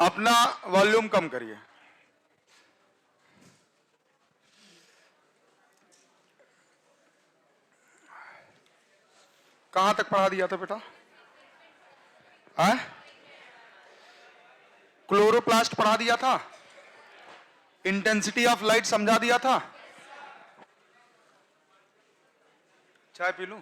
अपना वॉल्यूम कम करिए। कहां तक पढ़ा दिया था बेटा? क्लोरोप्लास्ट पढ़ा दिया था, इंटेंसिटी ऑफ लाइट समझा दिया था। चाय पी लूं?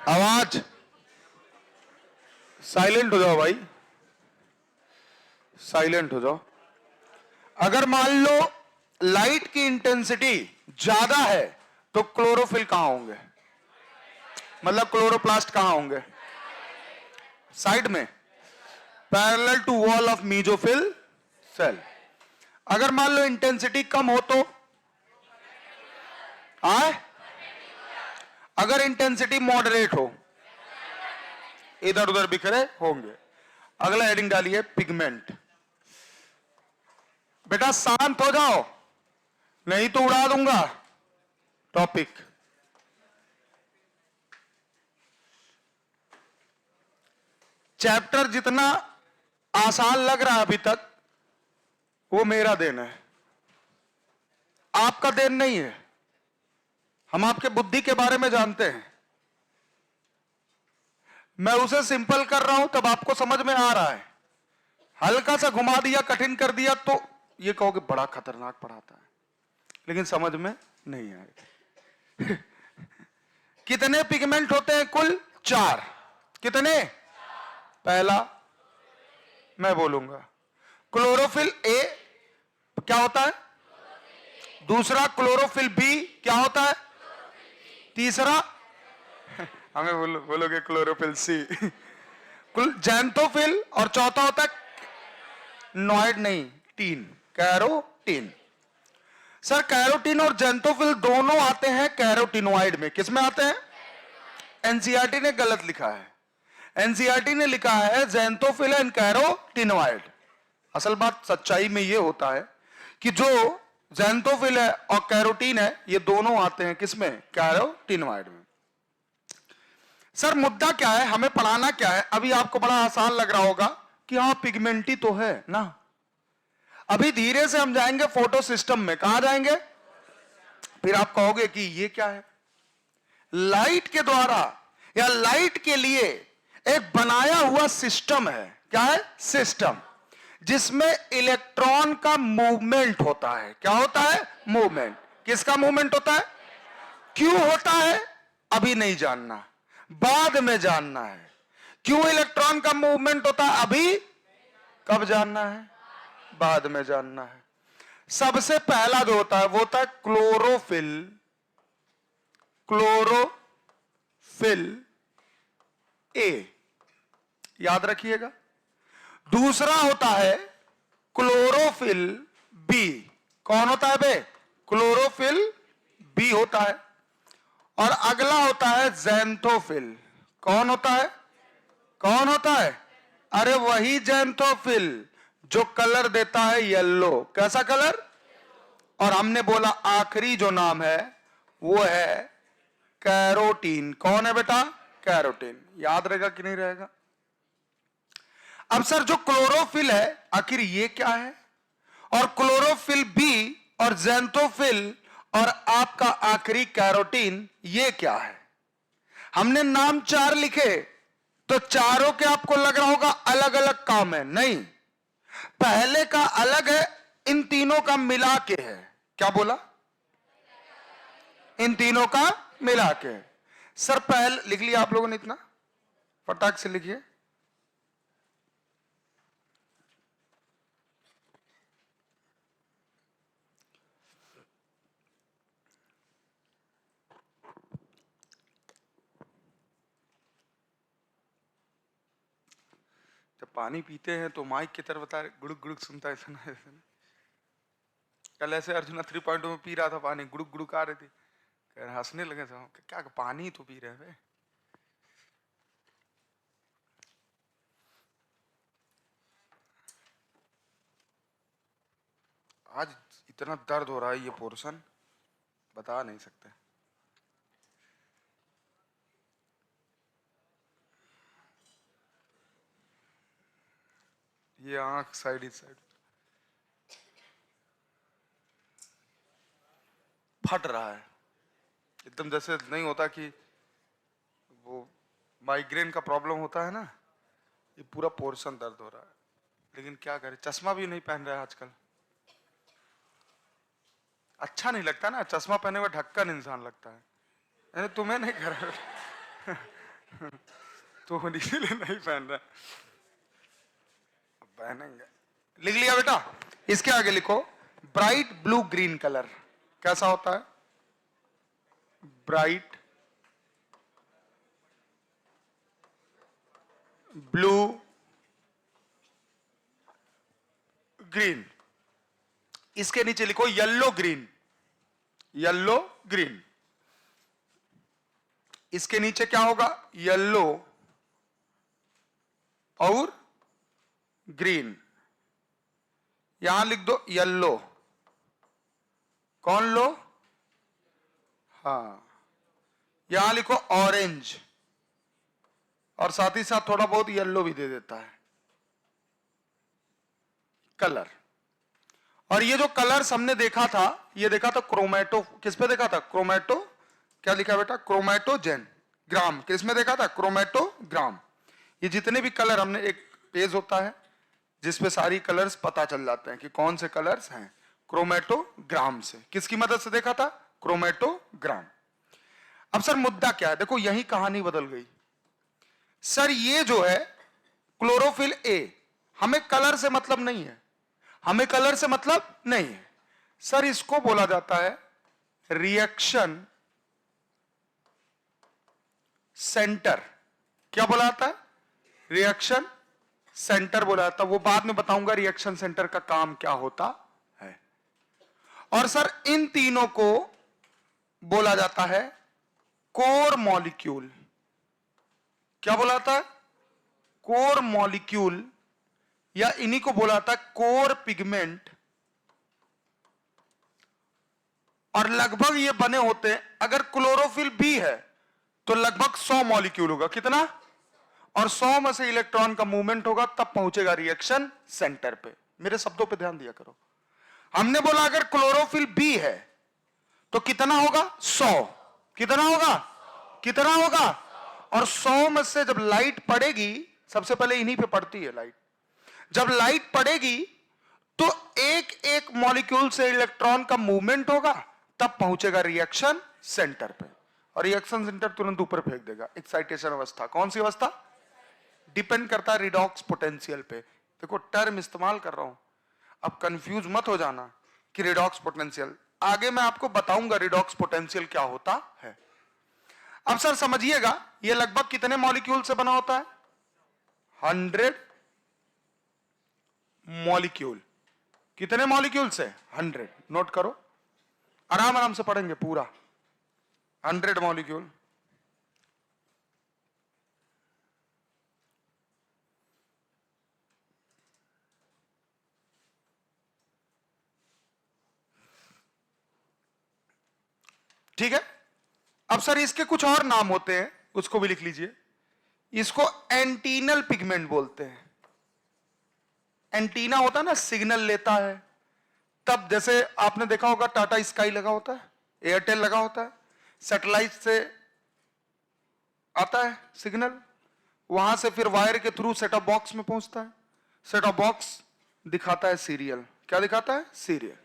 आवाज साइलेंट हो जाओ भाई, साइलेंट हो जाओ। अगर मान लो लाइट की इंटेंसिटी ज्यादा है तो क्लोरोफिल कहां होंगे? मतलब क्लोरोप्लास्ट कहां होंगे? साइड में, parallel to wall of mesophyll cell. अगर मान लो इंटेंसिटी कम हो तो आए, अगर इंटेंसिटी मॉडरेट हो, इधर उधर बिखरे होंगे। अगला हेडिंग डालिए पिगमेंट। बेटा शांत हो जाओ, नहीं तो उड़ा दूंगा टॉपिक। चैप्टर जितना आसान लग रहा है अभी तक, वो मेरा देन है, आपका देन नहीं है। हम आपके बुद्धि के बारे में जानते हैं। मैं उसे सिंपल कर रहा हूं तब आपको समझ में आ रहा है, हल्का सा घुमा दिया, कठिन कर दिया तो ये कहोगे बड़ा खतरनाक पढ़ाता है, लेकिन समझ में नहीं आएगा। कितने पिगमेंट होते हैं कुल? 4। कितने? पहला मैं बोलूंगा, क्लोरोफिल ए क्या होता है? दूसरा क्लोरोफिल बी क्या होता है? तीसरा हमें बोलोगे क्लोरोफिल सी। जैंथोफिल, और चौथा होता है नॉइड नहीं, टीन, कैरोटीन। सर कैरोटीन और जैंथोफिल दोनों आते हैं कैरोटीनोइड में। किसमें आते हैं? एनसीईआरटी ने गलत लिखा है, एनसीईआरटी ने लिखा है जैंथोफिल एंड कैरोटीनोइड। असल बात सच्चाई में यह होता है कि जो जैंथोफिल है और कैरोटीन है, ये दोनों आते हैं किसमें? कैरोटीनोइड में। सर मुद्दा क्या है, हमें पढ़ाना क्या है? अभी आपको बड़ा आसान लग रहा होगा कि हाँ पिगमेंट ही तो है ना। अभी धीरे से हम जाएंगे फोटो सिस्टम में। कहां जाएंगे? फिर आप कहोगे कि ये क्या है? लाइट के द्वारा या लाइट के लिए एक बनाया हुआ सिस्टम है। क्या है? सिस्टम, जिसमें इलेक्ट्रॉन का मूवमेंट होता है। क्या होता है? मूवमेंट। किसका मूवमेंट होता है? क्यों होता है अभी नहीं जानना, बाद में जानना है। क्यों इलेक्ट्रॉन का मूवमेंट होता है अभी कब जानना है? बाद में जानना है। सबसे पहला जो होता है वो होता है क्लोरोफिल। क्लोरोफिल ए, याद रखिएगा। दूसरा होता है क्लोरोफिल बी। कौन होता है बे? क्लोरोफिल बी होता है। और अगला होता है जैंथोफिल। कौन होता है? कौन होता है? अरे वही जैंथोफिल जो कलर देता है येलो। कैसा कलर? और हमने बोला आखिरी जो नाम है वो है कैरोटीन। कौन है बेटा? कैरोटीन। याद रहेगा कि नहीं रहेगा? अब सर जो क्लोरोफिल है आखिर ये क्या है? और क्लोरोफिल बी और जैंथोफिल और आपका आखिरी कैरोटीन ये क्या है? हमने नाम 4 लिखे तो चारों के आपको लग रहा होगा अलग अलग काम है। नहीं, पहले का अलग है, इन तीनों का मिला के है। क्या बोला? इन तीनों का मिला के। सर पहले लिख लिया आप लोगों ने? इतना फटाक से लिखिए। जब पानी पीते हैं तो माइक की तरफ बता रहे, गुड़ुक गुड़ुक सुनता है, सुना है। कल ऐसे अर्जुना 3.0 में पी रहा था पानी, गुड़ुक गुड़ुक आ रही थी, हंसने लगे थे, क्या पानी तो पी रहे हैं। आज इतना दर्द हो रहा है, ये पोर्शन बता नहीं सकते। ये आंख साइड इस साइड फट रहा है एकदम, जैसे नहीं होता कि वो माइग्रेन का प्रॉब्लम होता है ना, ये पूरा पोर्शन दर्द हो रहा है। लेकिन क्या करें, चश्मा भी नहीं पहन रहा है आजकल। अच्छा नहीं लगता ना, चश्मा पहने हुए ढक्कन इंसान लगता है। तुम्हें नहीं कर तो इसीलिए नहीं पहन रहा, पहनेंगे। लिख लिया बेटा? इसके आगे लिखो ब्राइट ब्लू ग्रीन कलर। कैसा होता है? Bright blue green. इसके नीचे लिखो येलो ग्रीन। Yellow green. इसके नीचे क्या होगा? येलो और ग्रीन। यहां लिख दो येलो। कौन लो? हाँ, यहां लिखो ऑरेंज, और साथ ही साथ थोड़ा बहुत येलो भी दे देता है कलर। और ये जो कलर्स हमने देखा था, ये देखा था क्रोमैटो। किस पे देखा था? क्रोमैटो। क्या लिखा बेटा? क्रोमैटोजेन ग्राम। किस में देखा था? क्रोमैटोग्राम। ये जितने भी कलर, हमने एक पेज होता है जिसपे सारी कलर्स पता चल जाते हैं कि कौन से कलर्स हैं, क्रोमैटोग्राम से। किसकी मदद से देखा था? क्रोमैटोग्राम। अब सर मुद्दा क्या है? देखो यही कहानी बदल गई। सर ये जो है क्लोरोफिल ए, हमें कलर से मतलब नहीं है, हमें कलर से मतलब नहीं है सर। इसको बोला जाता है रिएक्शन सेंटर। क्या बोला जाता है? रिएक्शन सेंटर बोला जाता है। वो बाद में बताऊंगा रिएक्शन सेंटर का काम क्या होता है। और सर इन तीनों को बोला जाता है कोर मॉलिक्यूल। क्या बोला जाता है? कोर मॉलिक्यूल, या इन्हीं को बोला जाता है कोर पिगमेंट। और लगभग ये बने होते हैं, अगर क्लोरोफिल भी है तो लगभग 100 मॉलिक्यूल होगा। कितना? और 100 में से इलेक्ट्रॉन का मूवमेंट होगा, तब पहुंचेगा रिएक्शन सेंटर पे। मेरे शब्दों पे ध्यान दिया करो। हमने बोला अगर क्लोरोफिल बी है तो कितना होगा? 100। कितना होगा? कितना होगा? और 100 में से जब लाइट पड़ेगी, सबसे पहले इन्हीं पे पड़ती है लाइट, जब लाइट पड़ेगी तो एक एक मॉलिक्यूल से इलेक्ट्रॉन का मूवमेंट होगा, तब पहुंचेगा रिएक्शन सेंटर पे। और रिएक्शन सेंटर तुरंत ऊपर फेंक देगा एक्साइटेशन अवस्था। कौन सी अवस्था? डिपेंड करता है रिडॉक्स पोटेंशियल पे। देखो टर्म इस्तेमाल कर रहा हूं, अब कंफ्यूज मत हो जाना कि रिडॉक्स पोटेंशियल। आगे मैं आपको बताऊंगा रिडॉक्स पोटेंशियल क्या होता है। अब सर समझिएगा, ये लगभग कितने मॉलिक्यूल से बना होता है? 100 मॉलिक्यूल। कितने मॉलिक्यूल से? 100। नोट करो, आराम आराम से पढ़ेंगे पूरा। 100 मॉलिक्यूल। ठीक है। अब सर इसके कुछ और नाम होते हैं, उसको भी लिख लीजिए। इसको एंटीनल पिगमेंट बोलते हैं। एंटीना होता है ना, सिग्नल लेता है। तब जैसे आपने देखा होगा टाटा स्काई लगा होता है, एयरटेल लगा होता है, सैटेलाइट से आता है सिग्नल, वहां से फिर वायर के थ्रू सेटअप बॉक्स में पहुंचता है। सेटअप बॉक्स दिखाता है सीरियल। क्या दिखाता है? सीरियल।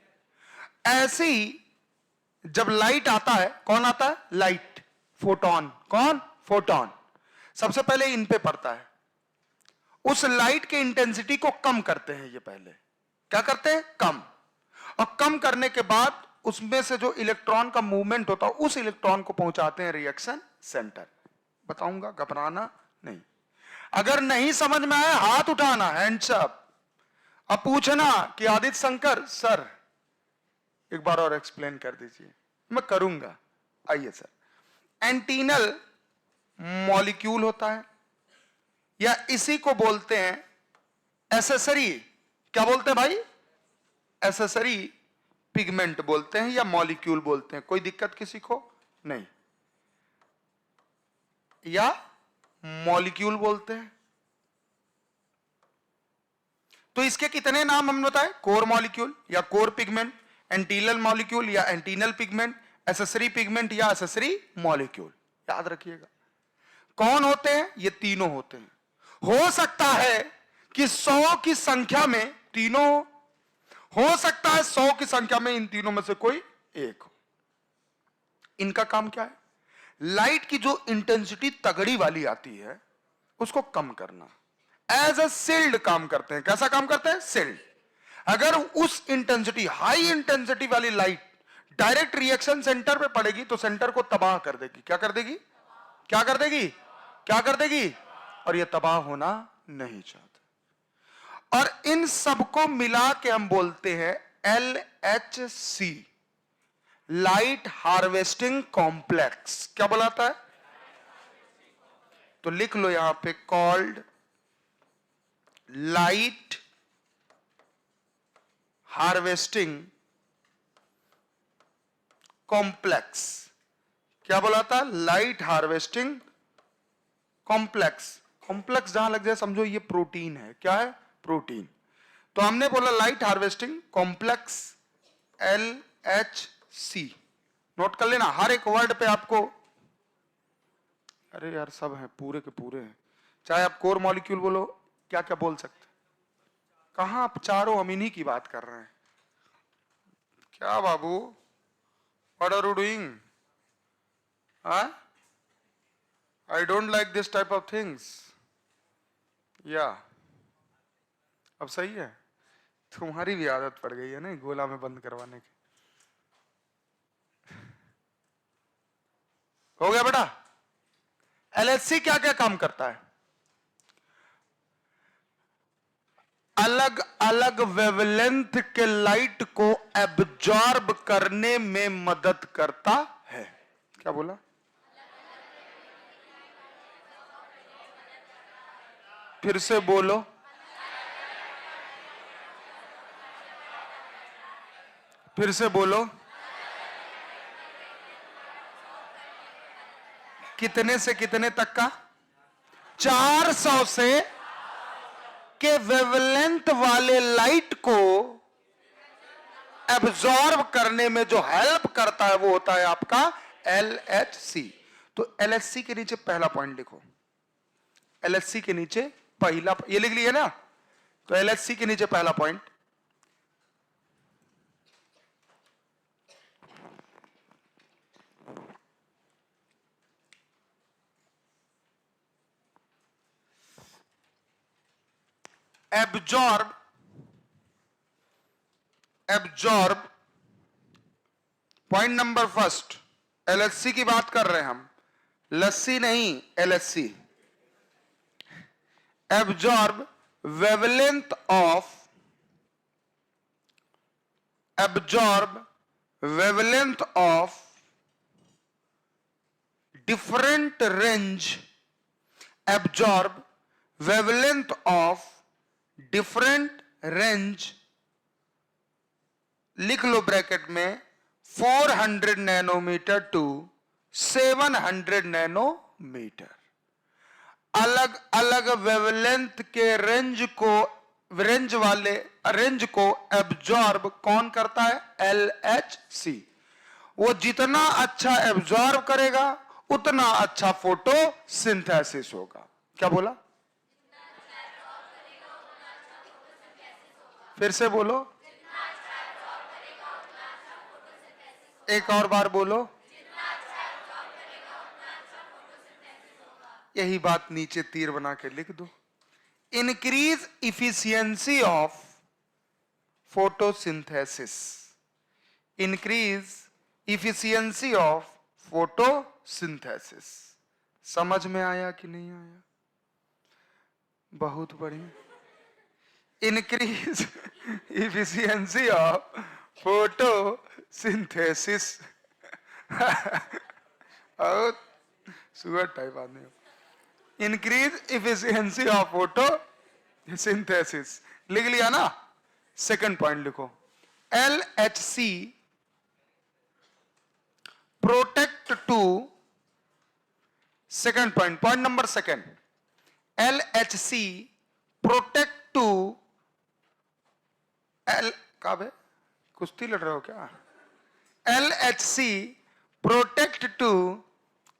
ऐसे ही जब लाइट आता है, कौन आता है? Light, photon. कौन? फोटोन। सबसे पहले इन पे पड़ता है, उस लाइट के इंटेंसिटी को कम करते हैं ये पहले। क्या करते हैं? कम। और कम करने के बाद उसमें से जो इलेक्ट्रॉन का मूवमेंट होता है, उस इलेक्ट्रॉन को पहुंचाते हैं रिएक्शन सेंटर। बताऊंगा, घबराना नहीं। अगर नहीं समझ में आया हाथ उठाना, हैंड्स अप। अब पूछना कि आदित्य शंकर सर एक बार और एक्सप्लेन कर दीजिए। मैं करूंगा। आइए सर, एंटीनल मॉलिक्यूल होता है या इसी को बोलते हैं एसेसरी। क्या बोलते हैं भाई? एसेसरी पिगमेंट बोलते हैं या मॉलिक्यूल बोलते हैं, कोई दिक्कत किसी को नहीं। या मॉलिक्यूल बोलते हैं। तो इसके कितने नाम हमने बताए? कोर मॉलिक्यूल या कोर पिगमेंट, एंटीनल मॉलिक्यूल या एंटीनल पिगमेंट, एसेसरी पिगमेंट या एसेसरी मॉलिक्यूल। याद रखिएगा। कौन होते हैं? ये तीनों होते हैं। हो सकता है कि 100 की संख्या में तीनों हो सकता है 100 की संख्या में इन तीनों में से कोई एक हो। इनका काम क्या है? लाइट की जो इंटेंसिटी तगड़ी वाली आती है उसको कम करना। एज अ शिल्ड काम करते हैं। कैसा काम करते हैं? शिल्ड। अगर उस इंटेंसिटी, हाई इंटेंसिटी वाली लाइट डायरेक्ट रिएक्शन सेंटर पे पड़ेगी तो सेंटर को तबाह कर देगी। क्या कर देगी? क्या कर देगी? क्या कर देगी? और यह तबाह होना नहीं चाहते। और इन सबको मिला के हम बोलते हैं LHC, लाइट हार्वेस्टिंग कॉम्प्लेक्स। क्या बुलाता है? तो लिख लो यहां पे, कॉल्ड लाइट हार्वेस्टिंग कॉम्प्लेक्स। क्या बुलाता है? Light harvesting complex. कॉम्प्लेक्स जहां लग जाए समझो ये प्रोटीन है। क्या है? प्रोटीन। तो हमने बोला light harvesting complex, LHC। Note कर लेना हर एक वर्ड पे आपको। अरे यार सब है, पूरे के पूरे हैं। चाहे आप कोर मॉलिक्यूल बोलो, क्या क्या बोल सकते। कहां आप चारों हम इन्हीं की बात कर रहे हैं। क्या बाबू, what are you doing? I don't like this type of things. या अब सही है? तुम्हारी भी आदत पड़ गई है ना गोला में बंद करवाने की। हो गया बेटा? LHC क्या क्या काम करता है? अलग अलग वेवलेंथ के लाइट को एब्जॉर्ब करने में मदद करता है। क्या बोला? फिर से बोलो। फिर से बोलो। कितने से कितने तक का? 400 से के वेवलेंथ वाले लाइट को एब्जॉर्ब करने में जो हेल्प करता है वो होता है आपका LHC। तो LHC के नीचे पहला पॉइंट लिखो। LHC के नीचे पहला, ये लिख लिया ना? तो LHC के नीचे पहला point, absorb. Absorb point number first. LHC की बात कर रहे हैं हम, लस्सी नहीं, LHC। Absorb wavelength of, absorb wavelength of different range, absorb wavelength of different range, लिख लो ब्रैकेट में, 400 नैनोमीटर टू 700 नैनोमीटर। अलग अलग वेवलेंथ के रेंज को एब्जॉर्ब कौन करता है? LHC। वो जितना अच्छा एब्जॉर्ब करेगा उतना अच्छा फोटो सिंथेसिस होगा। क्या बोला? फिर से बोलो, एक और बार बोलो। यही बात नीचे तीर बना के लिख दो। Increase efficiency of photosynthesis. Increase efficiency of photosynthesis. समझ में आया कि नहीं आया? बहुत बढ़िया। Increase efficiency of photosynthesis. और सुअर टाइप आदमी। इंक्रीज इफिशियंसी ऑफ फोटोसिंथेसिस लिख लिया ना। सेकंड पॉइंट लिखो, LHC protect to, second point, point number second, LHC protect to कहा है, कुश्ती लड़ रहे हो क्या? LHC protect to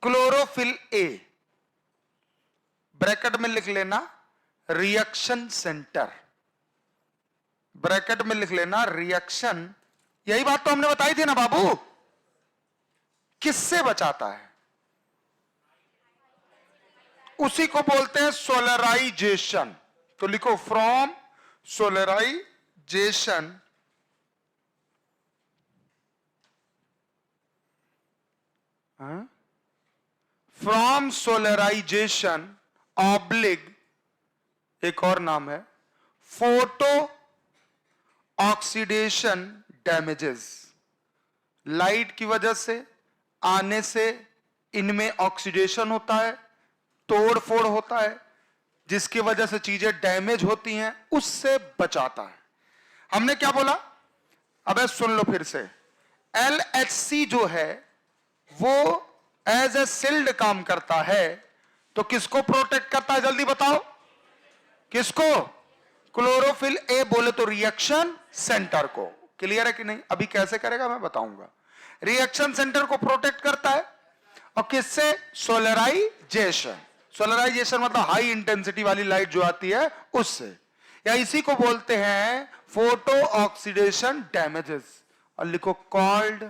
chlorophyll a, bracket में लिख लेना रिएक्शन सेंटर, ब्रैकेट में लिख लेना रिएक्शन। यही बात तो हमने बताई थी ना बाबू, किससे बचाता है? उसी को बोलते हैं सोलराइजेशन। तो लिखो फ्रॉम सोलराइजेशन फ्रॉम सोलराइजेशन ऑब्लिग, एक और नाम है फोटो ऑक्सीडेशन डैमेजेस। लाइट की वजह से आने से इनमें ऑक्सीडेशन होता है, तोड़ फोड़ होता है, जिसकी वजह से चीजें डैमेज होती हैं, उससे बचाता है। हमने क्या बोला? अबे सुन लो फिर से। LHC जो है वो एज ए शिल्ड काम करता है। तो किसको प्रोटेक्ट करता है जल्दी बताओ? किसको? क्लोरोफिल ए बोले तो रिएक्शन सेंटर को। क्लियर है कि नहीं? अभी कैसे करेगा मैं बताऊंगा। रिएक्शन सेंटर को प्रोटेक्ट करता है और किससे? सोलराइजेशन। सोलराइजेशन मतलब हाई इंटेंसिटी वाली लाइट जो आती है उससे, या इसी को बोलते हैं फोटो ऑक्सीडेशन डैमेजेस। और लिखो कॉल्ड,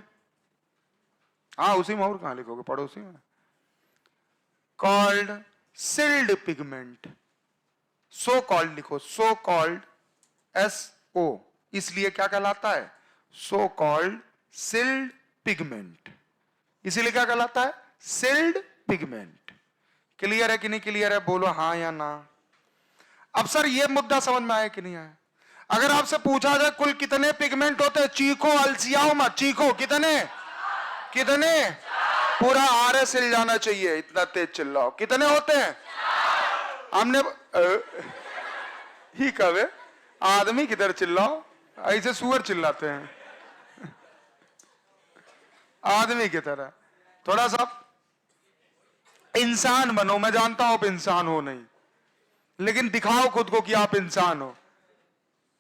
हाँ उसी में, और कहां लिखोगे, पड़ोसी में, called shield pigment. So called लिखो, सो कॉल्ड SO, इसलिए क्या कहलाता है? So called shield pigment. इसीलिए क्या कहलाता है? Sealed pigment. क्लियर है कि नहीं क्लियर है? बोलो हां या ना। अब सर ये मुद्दा समझ में आया कि नहीं आया? अगर आपसे पूछा जाए कुल कितने पिगमेंट होते हैं, चीखो, अलसियाओ मत, चीखो। कितने? कितने? पूरा RS हिल जाना चाहिए, इतना तेज चिल्लाओ। कितने होते हैं? हमने ही कहे आदमी किधर चिल्लाओ, ऐसे सुअर चिल्लाते हैं आदमी की तरह। थोड़ा सा इंसान बनो। मैं जानता हूं आप इंसान हो नहीं, लेकिन दिखाओ खुद को कि आप इंसान हो।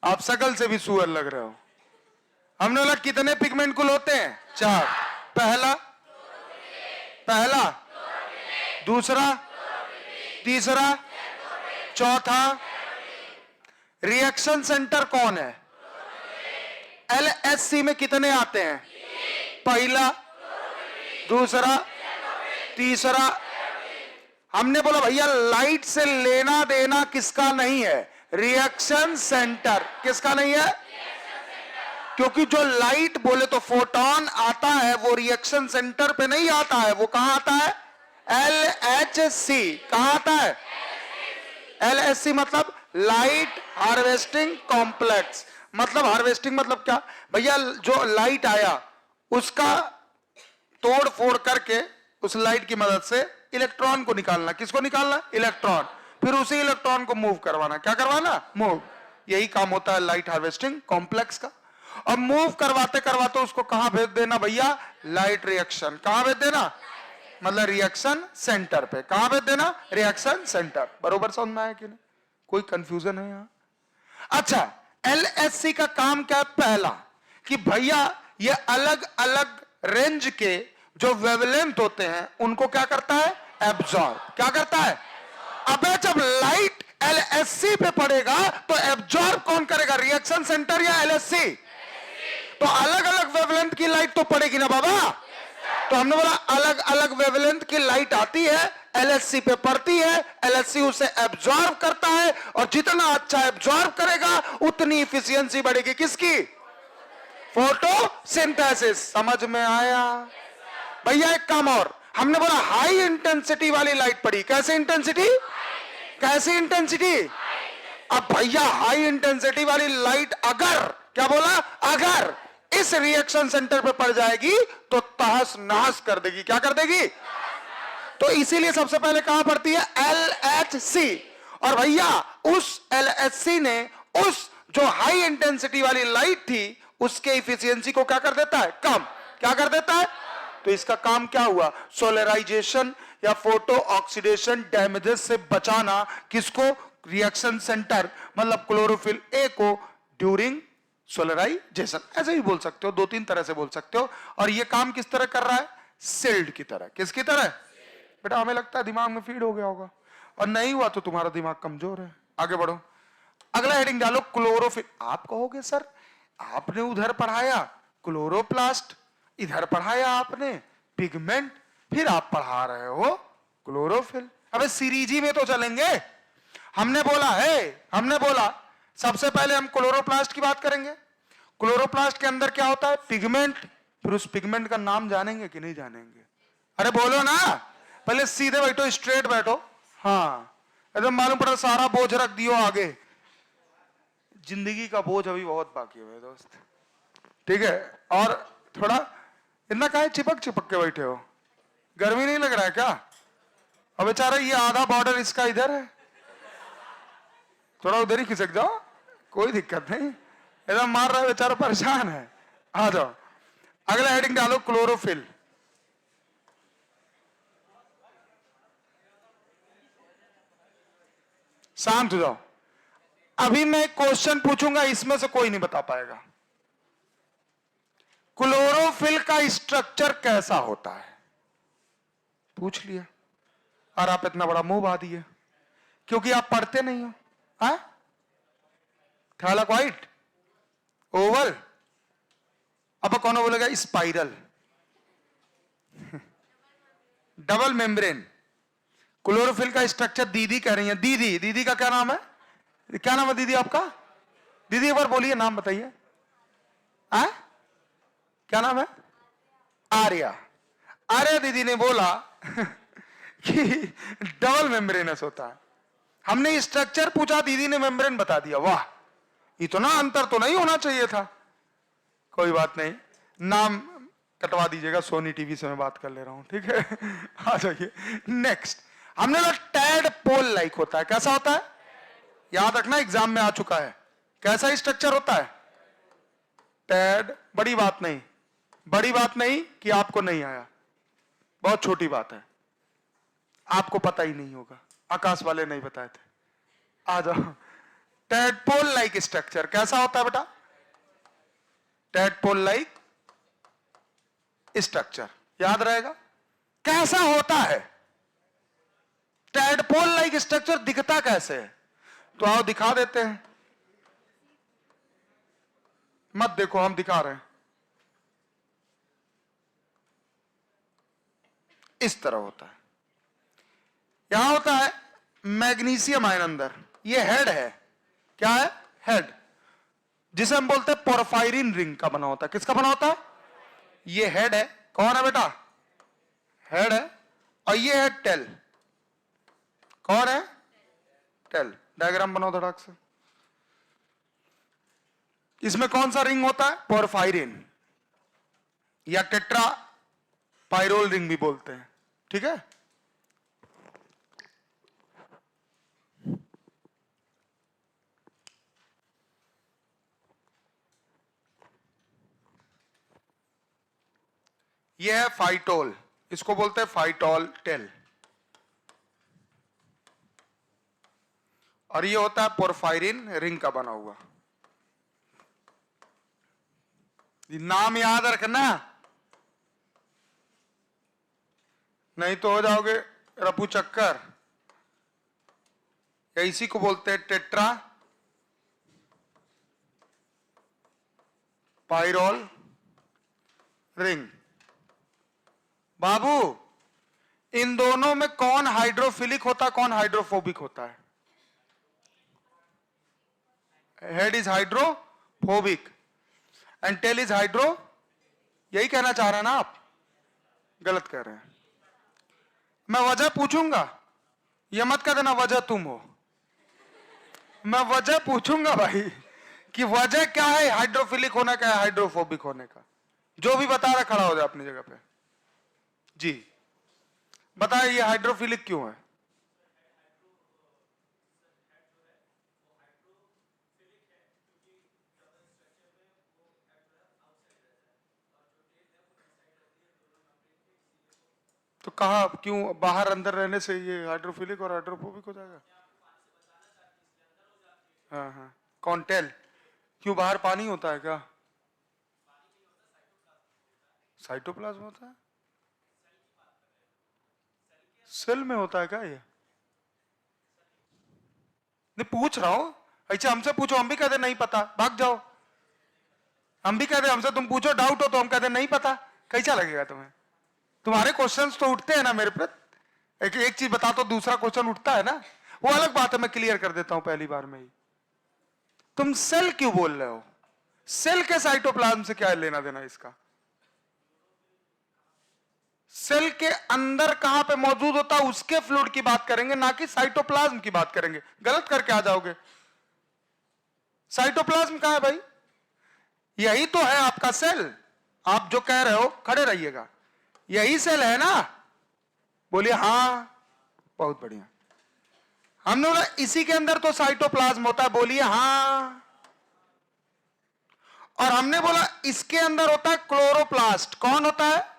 आप शकल से भी सुअर लग रहे हो। हमने बोला कितने पिगमेंट कुल होते हैं? 4। पहला, पहला, दूसरा, तीसरा, चौथा। रिएक्शन सेंटर कौन है? LHC में कितने आते हैं? पहला, दूसरा, तीसरा। हमने बोला भैया लाइट से लेना देना किसका नहीं है? Reaction centre. किसका नहीं है? क्योंकि जो लाइट बोले तो फोटोन आता है वो रिएक्शन सेंटर पे नहीं आता है, वो कहां आता है? LHC। कहां आता है? LHC मतलब लाइट हार्वेस्टिंग कॉम्प्लेक्स। मतलब हार्वेस्टिंग मतलब क्या भैया? जो लाइट आया उसका तोड़ फोड़ करके उस लाइट की मदद से इलेक्ट्रॉन को निकालना। किसको निकालना? इलेक्ट्रॉन। फिर उसी इलेक्ट्रॉन को मूव करवाना। क्या करवाना? मूव। यही काम होता है लाइट हार्वेस्टिंग कॉम्प्लेक्स का। और मूव करवाते करवाते उसको कहां भेज देना भैया? Light reaction. कहां भेज देना? मतलब रिएक्शन सेंटर पे। कहां भेज देना? Reaction centre. बरोबर समझ में आया कि नहीं? कोई कंफ्यूजन है यहां? अच्छा, LHC का काम क्या है? पहला कि भैया ये अलग अलग रेंज के जो वेवलेंथ होते हैं उनको क्या करता है? एब्जॉर्ब। क्या करता है? अबे जब लाइट LHC पे पड़ेगा तो एब्जॉर्ब कौन करेगा? रिएक्शन सेंटर या LHC? तो अलग अलग वेवलेंथ की लाइट तो पड़ेगी ना बाबा। तो हमने बोला अलग अलग वेवलेंथ की लाइट आती है, LHC पे पड़ती है, LHC उसे एब्जॉर्ब करता है, और जितना अच्छा एब्जॉर्ब करेगा उतनी इफिशियंसी बढ़ेगी। किसकी? फोटोसिंथेसिस। समझ में आया भैया? एक काम और, हमने बोला हाई इंटेंसिटी वाली लाइट पड़ी। कैसे इंटेंसिटी? कैसी इंटेंसिटी? अब भैया हाई इंटेंसिटी वाली लाइट अगर, क्या बोला, अगर इस रिएक्शन सेंटर पे पड़ जाएगी तो तहस नहस कर देगी। क्या कर देगी? तो इसीलिए सबसे पहले कहां पड़ती है? LHC। और भैया उस LHC ने उस जो हाई इंटेंसिटी वाली लाइट थी उसके इफिशियंसी को क्या कर देता है? कम। क्या कर देता है? तो इसका काम क्या हुआ? सोलराइजेशन या फोटो ऑक्सीडेशन डैमेजेस से बचाना। किसको? रिएक्शन सेंटर मतलब क्लोरोफिल ए को ड्यूरिंग सोलराइजेशन। ऐसे भी बोल सकते हो, दो तीन तरह से बोल सकते हो। और ये काम किस तरह कर रहा है? सिल्ड की तरह। किसकी तरह? बेटा हमें लगता है दिमाग में फीड हो गया होगा, और नहीं हुआ तो तुम्हारा दिमाग कमजोर है। आगे बढ़ो, अगला हेडिंग डालो, क्लोरोफिल। आप कहोगे सर आपने उधर पढ़ाया क्लोरोप्लास्ट, इधर पढ़ाया आपने पिगमेंट, फिर आप पढ़ा रहे हो क्लोरोफिल। अबे सीरीजी में तो चलेंगे। हमने बोला सबसे पहले हम क्लोरोप्लास्ट की बात करेंगे। क्लोरोप्लास्ट के अंदर क्या होता है? पिगमेंट। फिर उस पिगमेंट का नाम जानेंगे कि नहीं जानेंगे? अरे बोलो ना, पहले सीधे बैठो, स्ट्रेट बैठो। हाँ एकदम मालूम पड़ा सारा बोझ रख दियो आगे। जिंदगी का बोझ अभी बहुत बाकी है मेरे दोस्त, ठीक है? और थोड़ा इतना काहे चिपक चिपक के बैठे हो? गर्मी नहीं लग रहा है क्या? अब बेचारा ये आधा बॉर्डर इसका इधर है, थोड़ा उधर ही खिसक जाओ, कोई दिक्कत नहीं। एकदम मार रहा है बेचारा, परेशान है। आ जाओ, अगला हेडिंग डालो, क्लोरोफिल। शांत हो जाओ। अभी मैं क्वेश्चन पूछूंगा, इसमें से कोई नहीं बता पाएगा। क्लोरोफिल का स्ट्रक्चर कैसा होता है? पूछ लिया और आप इतना बड़ा मुंह बा दिए क्योंकि आप पढ़ते नहीं हो। थैलक वाइट, ओवल, अब कौन बोलेगा स्पाइरल, डबल मेम्ब्रेन। क्लोरोफिल का स्ट्रक्चर दीदी कह रही है। दीदी का क्या नाम है? क्या नाम है दीदी आपका? दीदी एक बार बोलिए, नाम बताइए। क्या नाम है? आर्या। आर्या दीदी ने बोला कि डबल मेम्ब्रेनस होता है। हमने स्ट्रक्चर पूछा, दीदी ने मेम्ब्रेन बता दिया। वाह, इतना अंतर तो नहीं होना चाहिए था। कोई बात नहीं, नाम कटवा दीजिएगा, सोनी टीवी से मैं बात कर ले रहा हूं, ठीक है? आ जाइए नेक्स्ट। हमने बोला टैड पोल लाइक होता है। कैसा होता है? याद रखना, एग्जाम में आ चुका है। कैसा स्ट्रक्चर होता है? टैड। बड़ी बात नहीं कि आपको नहीं आया, बहुत छोटी बात है, आपको पता ही नहीं होगा, आकाश वाले नहीं बताए थे। आ जाओ, टैडपोल लाइक स्ट्रक्चर कैसा होता है बेटा? टैडपोल लाइक स्ट्रक्चर याद रहेगा। कैसा होता है टैडपोल लाइक स्ट्रक्चर? दिखता कैसे है? तो आओ दिखा देते हैं। मत देखो, हम दिखा रहे हैं। इस तरह होता है। यहां होता है मैग्नीशियम आयन अंदर, ये हेड है। क्या है? हेड, जिसे हम बोलते हैं पोरफायरिन रिंग का बना होता है। किसका बना होता है? ये हेड है। कौन है बेटा? हेड है। और ये है टेल। कौन है? टेल। डायग्राम बनाओ धड़ाक से। इसमें कौन सा रिंग होता है? पोरफायरिन, या टेट्रा पायरोल रिंग भी बोलते हैं, ठीक है? यह है फाइटोल, इसको बोलते हैं फाइटोल टेल। और ये होता है पोरफायरिन रिंग का बना हुआ। नाम याद रखना, नहीं तो हो जाओगे रफू चक्कर। या इसी को बोलते हैं टेट्रा पायरोल रिंग। बाबू, इन दोनों में कौन हाइड्रोफिलिक होता है, कौन हाइड्रोफोबिक होता है? Head is hydrophobic and tail is hydro, यही कहना चाह रहे हैं ना आप? गलत कह रहे हैं। मैं वजह पूछूंगा, यह मत कह देना वजह तुम हो। मैं वजह पूछूंगा भाई कि वजह क्या है हाइड्रोफिलिक होने का, हाइड्रोफोबिक होने का। जो भी बता रहा खड़ा हो जाए अपनी जगह पे। जी बताइए, ये हाइड्रोफिलिक क्यों है? तो कहा क्यों बाहर अंदर रहने से ये हाइड्रोफिलिक और हाइड्रोफोबिक हो जाएगा? हाँ हाँ, कौन टेल? क्यों बाहर पानी होता है क्या? साइटोप्लाज्म होता है? सेल में होता है क्या ये? नहीं पूछ रहा हूं। अच्छा हमसे पूछो, हम भी कहते नहीं पता, भाग जाओ। हम भी कहते हमसे, तुम पूछो डाउट हो तो हम कहते नहीं पता। कैसा लगेगा तुम्हें? तुम्हारे क्वेश्चंस तो उठते हैं ना मेरे प्रति। एक चीज बता तो दूसरा क्वेश्चन उठता है ना, वो अलग बात है, मैं क्लियर कर देता हूं पहली बार में ही। तुम सेल क्यों बोल रहे हो? सेल के साइटोप्लाज्म से क्या लेना देना इसका? सेल के अंदर कहां पे मौजूद होता है उसके फ्लूइड की बात करेंगे, ना कि साइटोप्लाज्म की बात करेंगे। गलत करके आ जाओगे। साइटोप्लाज्म कहां है भाई? यही तो है आपका सेल। आप जो कह रहे हो, खड़े रहिएगा, यही सेल है ना? बोलिए हाँ। बहुत बढ़िया। हमने बोला इसी के अंदर तो साइटोप्लाज्म होता है, बोलिए हाँ। और हमने बोला इसके अंदर होता है क्लोरोप्लास्ट। कौन होता है?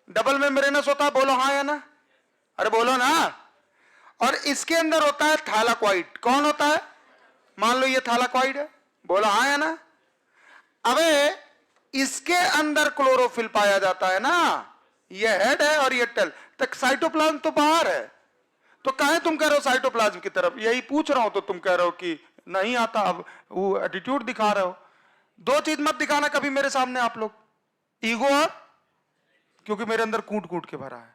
डबल मेम्ब्रेनस होता है, बोलो हाँ या ना? अरे बोलो ना। और इसके अंदर होता है थैलाक्वाइड। कौन होता है? मान लो ये थैलाक्वाइड है, बोलो हाँ या ना? अबे इसके अंदर क्लोरोफिल पाया जाता है ना, ये हेड है और ये टेल तक। साइटोप्लाज्म तो बाहर है, तो कहे तुम कह रहे हो साइटोप्लाज्म की तरफ? यही पूछ रहा हूं तो तुम कह रहे हो कि नहीं आता। अब वो एटीट्यूड दिखा रहे हो। दो चीज मत दिखाना कभी मेरे सामने आप लोग, ईगो और, क्योंकि मेरे अंदर कूट कूट के भरा है।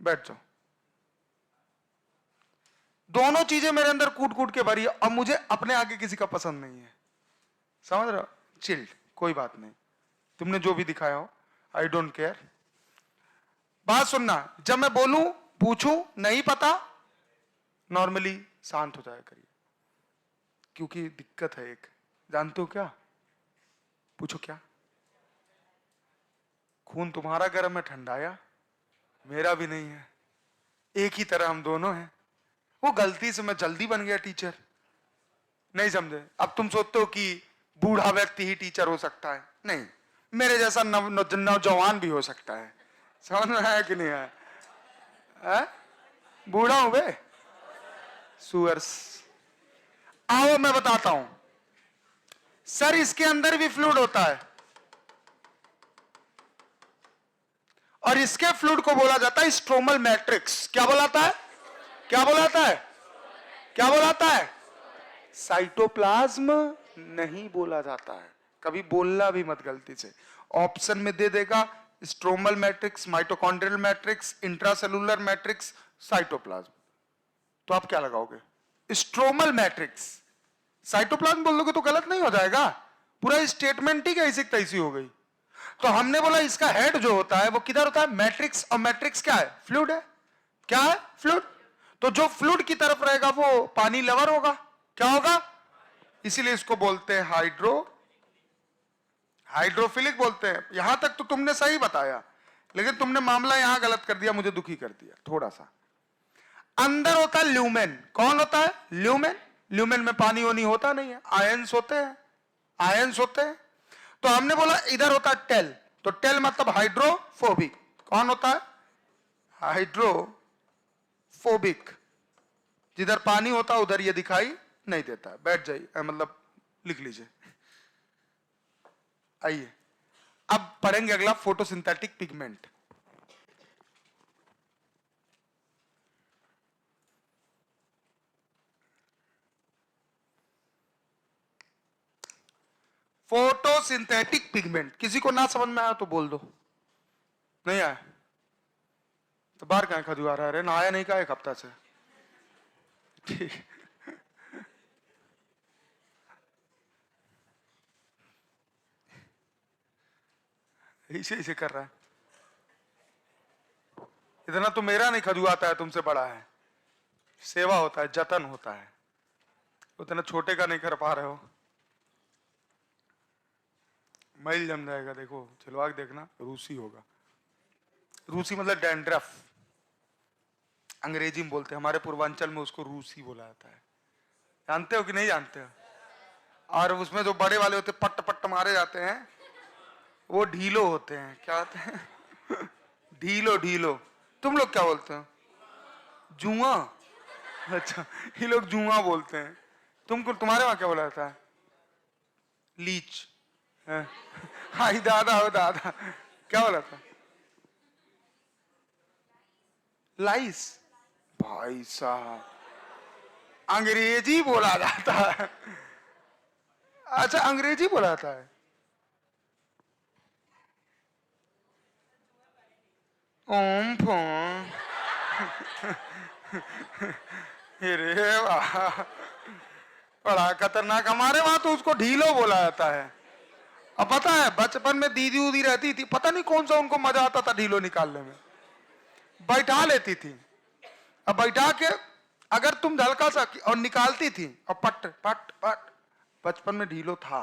बैठ जाओ। दोनों चीजें मेरे अंदर कूट कूट के भरी है और मुझे अपने आगे किसी का पसंद नहीं है। समझ रहे हो? चिल्ड, कोई बात नहीं, तुमने जो भी दिखाया हो, आई डोंट केयर। बात सुनना, जब मैं बोलूं पूछूं नहीं पता, नॉर्मली शांत हो जाया करिए, क्योंकि दिक्कत है एक। जानते हो क्या? पूछो क्या? खून तुम्हारा गर्म है ठंडाया, मेरा भी नहीं है, एक ही तरह हम दोनों हैं। वो गलती से मैं जल्दी बन गया टीचर, नहीं समझे? अब तुम सोचते हो कि बूढ़ा व्यक्ति ही टीचर हो सकता है, नहीं, मेरे जैसा नौजवान भी हो सकता है। समझ में आया कि नहीं आया? बूढ़ा हूं बे सुअर्स। आओ मैं बताता हूं। सर इसके अंदर भी फ्लूइड होता है, और इसके फ्लूइड को बोला जाता है स्ट्रोमल मैट्रिक्स। क्या बोलाता है? क्या बोलाता है? क्या बोलाता है? साइटोप्लाज्म नहीं बोला जाता है, कभी बोलना भी मत गलती से। ऑप्शन में दे देगा stromal matrix, mitochondrial matrix, intracellular matrix, cytoplasm. तो आप क्या लगाओगे? Stromal matrix. साइटोप्लाज्म बोल दोगे तो गलत नहीं हो जाएगा? पूरा स्टेटमेंट ही कैसी तैसी हो गई। तो हमने बोला इसका हेड जो होता है वो किधर होता है? मैट्रिक्स। और मैट्रिक्स क्या है? फ्लूइड है। क्या है? फ्लूइड। तो जो फ्लूइड की तरफ रहेगा वो पानी लवर होगा। क्या होगा? इसीलिए इसको बोलते हैं हाइड्रोफिलिक बोलते हैं। यहां तक तो तुमने सही बताया, लेकिन तुमने मामला यहां गलत कर दिया, मुझे दुखी कर दिया थोड़ा सा। अंदर होता है ल्यूमेन। कौन होता है? ल्यूमेन। ल्यूमेन में पानी वानी होता नहीं है, आयंस होते हैं, आयंस होते हैं। तो हमने बोला इधर होता है टेल, तो टेल मतलब हाइड्रोफोबिक। कौन होता है? हाइड्रोफोबिक। जिधर पानी होता है उधर ये दिखाई नहीं देता है। बैठ जाइए, मतलब लिख लीजिए। आइए अब पढ़ेंगे अगला, फोटोसिंथेटिक पिगमेंट। Photosynthetic pigment. किसी को ना समझ में आया तो बोल दो। नहीं आया तो बाहर कहां खजुआ रहा है? ना आया नहीं का एक हफ्ता से। ठीक, ऐसे ऐसे कर रहा है। इतना तो मेरा नहीं खजुआता है, तुमसे बड़ा है। सेवा होता है, जतन होता है। उतना छोटे का नहीं कर पा रहे हो, मैल जम जाएगा। देखो छिलवा के देखना, रूसी होगा। रूसी मतलब डैंड्रफ, अंग्रेजी में बोलते हैं, हमारे पूर्वांचल में उसको रूसी बोला जाता है। जानते हो कि नहीं जानते हो? और उसमें जो बड़े वाले होते पट्ट पट्ट मारे जाते हैं, वो ढीलो होते हैं। क्या होते हैं? ढीलो ढीलो। तुम लोग क्या बोलते हो? जुआ। अच्छा, ये लोग जुआ बोलते हैं। तुमको तुम्हारे वहां क्या बोला जाता है? लीच। हाय दादा हो दादा, क्या बोला था? लाइस। भाई साहब, अंग्रेजी बोला जाता है। अच्छा, अंग्रेजी बोला जाता है। ओम फोन। रे वाह, बड़ा खतरनाक। हमारे वहां तो उसको ढीलो बोला जाता है। अब पता है, बचपन में दीदी उदी रहती थी, पता नहीं कौन सा उनको मजा आता था ढीलो निकालने में, बैठा लेती थी। अब बैठा के अगर तुम हल्का सा और निकालती थी, और पट पट पट। बचपन में ढीलो था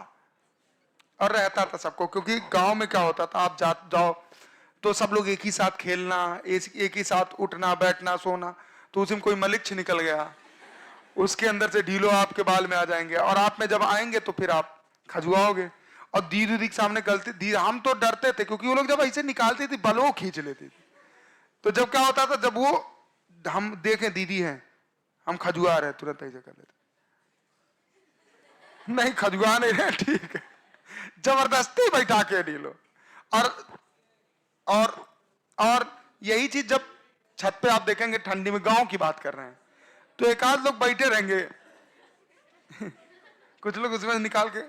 और रहता था सबको, क्योंकि गांव में क्या होता था, आप जाओ तो सब लोग एक ही साथ खेलना, एक ही साथ उठना बैठना सोना। तो उसी में कोई मलिक्ष निकल गया, उसके अंदर से ढीलो आपके बाल में आ जाएंगे, और आप में जब आएंगे तो फिर आप खजुआओगे। और दीदी के सामने गलती, दीदी हम तो डरते थे, क्योंकि वो लोग जब ऐसे निकालती थी बलो खींच लेती थी। तो जब क्या होता था, जब वो हम देखें दीदी हैं, हम खजुआ रहे, तुरंत ऐसे कर लेते, नहीं खजुआ नहीं रहे, ठीक है, जबरदस्ती बैठा के ढीलो। और और और यही चीज जब छत पे आप देखेंगे, ठंडी में, गांव की बात कर रहे हैं, तो एक आध लोग बैठे रहेंगे, कुछ लोग उसमें निकाल के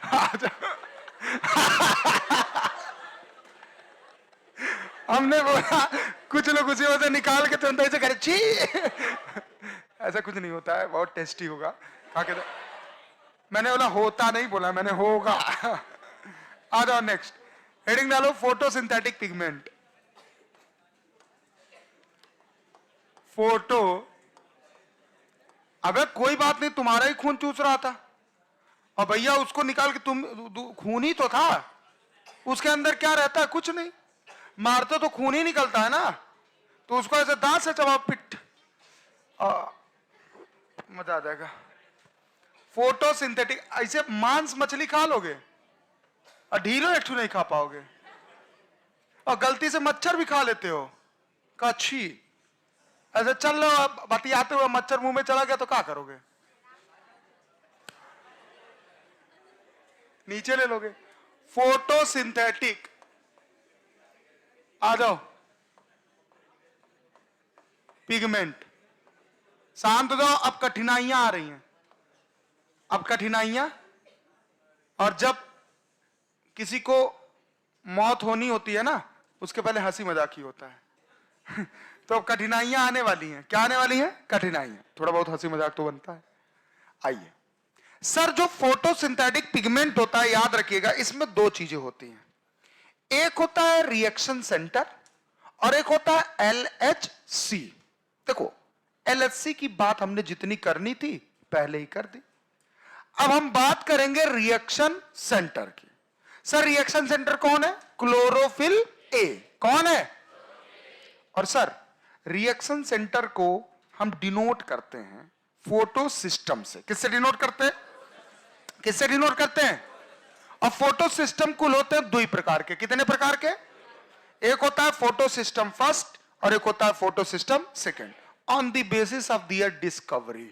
आ जाओ। हमने बोला कुछ लोग उसी में से निकाल के तुरंत ऐसे करे, छी। ऐसा कुछ नहीं होता है, बहुत टेस्टी होगा, खा के। मैंने बोला होता नहीं बोला, मैंने होगा। आ जाओ नेक्स्ट हेडिंग डालो, फोटोसिंथेटिक पिगमेंट। फोटो, अबे कोई बात नहीं, तुम्हारा ही खून चूस रहा था, और भैया उसको निकाल के तुम, खून ही तो था, उसके अंदर क्या रहता है? कुछ नहीं, मारते तो खून ही निकलता है ना, तो उसको ऐसे दांत से चबा, पिट, मजा आ जाएगा। फोटोसिंथेटिक, ऐसे मांस मछली खा लोगे और ढीलो एक नहीं खा पाओगे, और गलती से मच्छर भी खा लेते हो, अच्छी। ऐसे चल रहे हो बतियाते हुए, मच्छर मुंह में चला गया तो क्या करोगे? नीचे ले लोगे। फोटोसिंथेटिक, आ जाओ, पिगमेंट। शांत हो जाओ, अब कठिनाइयां आ रही हैं, अब कठिनाइयां। और जब किसी को मौत होनी होती है ना, उसके पहले हंसी मजाक ही होता है। तो अब कठिनाइयां आने वाली हैं। क्या आने वाली हैं? कठिनाइयां। थोड़ा बहुत हंसी मजाक तो बनता है। आइए सर, जो फोटोसिंथेटिक पिगमेंट होता है, याद रखिएगा, इसमें दो चीजें होती हैं। एक होता है रिएक्शन सेंटर, और एक होता है LHC। देखो, LHC की बात हमने जितनी करनी थी पहले ही कर दी। अब हम बात करेंगे रिएक्शन सेंटर की। सर रिएक्शन सेंटर कौन है? Chlorophyll A. कौन है? और सर रिएक्शन सेंटर को हम डिनोट करते हैं फोटो सिस्टम से। किससे डिनोट करते हैं? किससे डिनोट करते हैं? और फोटो सिस्टम कुल होते हैं दो ही प्रकार के। कितने प्रकार के? एक होता है फोटो सिस्टम फर्स्ट, और एक होता है photosystem second, on the basis of their discovery.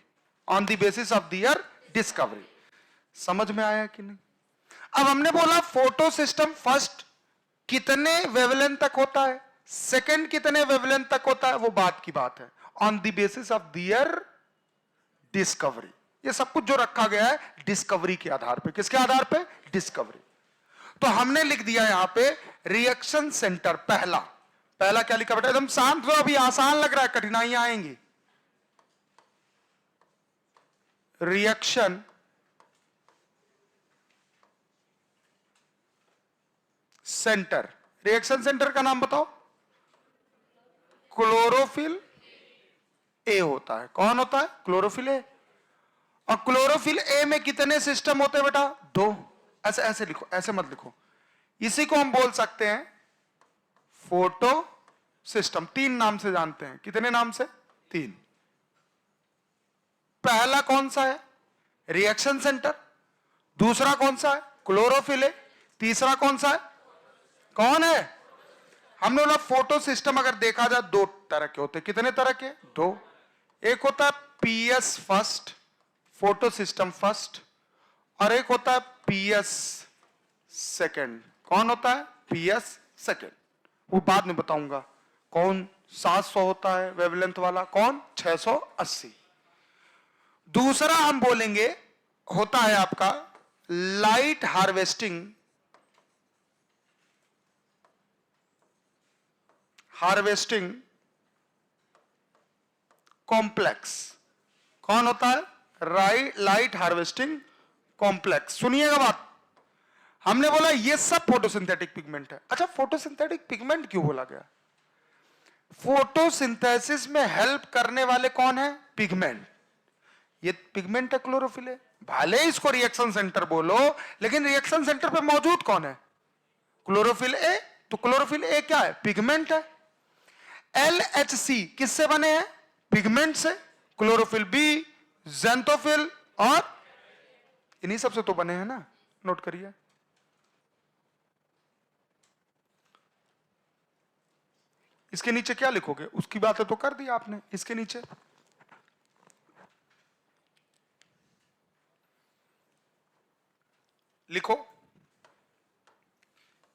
On the basis of their discovery. समझ में आया कि नहीं? अब हमने बोला फोटो सिस्टम फर्स्ट कितने वेवलेंथ तक होता है, सेकंड कितने वेवलेंथ तक होता है, वो बात की बात है, on the basis of their discovery. ये सब कुछ जो रखा गया है डिस्कवरी के आधार पे। किसके आधार पे? डिस्कवरी। तो हमने लिख दिया यहां पे रिएक्शन सेंटर। पहला पहला क्या लिखा बेटा? एकदम शांत हो, अभी आसान लग रहा है, कठिनाइयां आएंगी। Reaction centre. रिएक्शन सेंटर का नाम बताओ। क्लोरोफिल ए होता है। कौन होता है? Chlorophyll A. और क्लोरोफिल ए में कितने सिस्टम होते हैं बेटा? 2। ऐसे ऐसे लिखो, ऐसे मत लिखो। इसी को हम बोल सकते हैं फोटो सिस्टम। 3 नाम से जानते हैं। कितने नाम से? 3। पहला कौन सा है? Reaction centre. दूसरा कौन सा है? क्लोरोफिल है। तीसरा कौन सा है? कौन है? हमने बोला फोटो सिस्टम अगर देखा जाए 2 तरह के होते हैं। कितने तरह के? 2। एक होता है PS first, photo system first, और एक होता है पीएस सेकंड। कौन होता है? PS second. वो बाद में बताऊंगा। कौन 700 होता है वेवलेंथ वाला, कौन 680। दूसरा हम बोलेंगे होता है आपका लाइट हार्वेस्टिंग कॉम्प्लेक्स। कौन होता है? Light harvesting complex. सुनिएगा बात। हमने बोला ये सब फोटोसिंथेटिक पिगमेंट है। अच्छा, फोटोसिंथेटिक पिगमेंट क्यों बोला गया? फोटोसिंथेसिस में हेल्प करने वाले कौन है? पिगमेंट। ये पिगमेंट है क्लोरोफिल है। भले इसको रिएक्शन सेंटर बोलो, लेकिन रिएक्शन सेंटर पे मौजूद कौन है? Chlorophyll A. तो क्लोरोफिल ए क्या है? पिगमेंट है। LHC किससे बने हैं? पिगमेंट से। क्लोरोफिल बी, ज़ैंथोफिल और इन्हीं सबसे तो बने हैं ना। नोट करिए। इसके नीचे क्या लिखोगे? उसकी बातें तो कर दी आपने। इसके नीचे लिखो।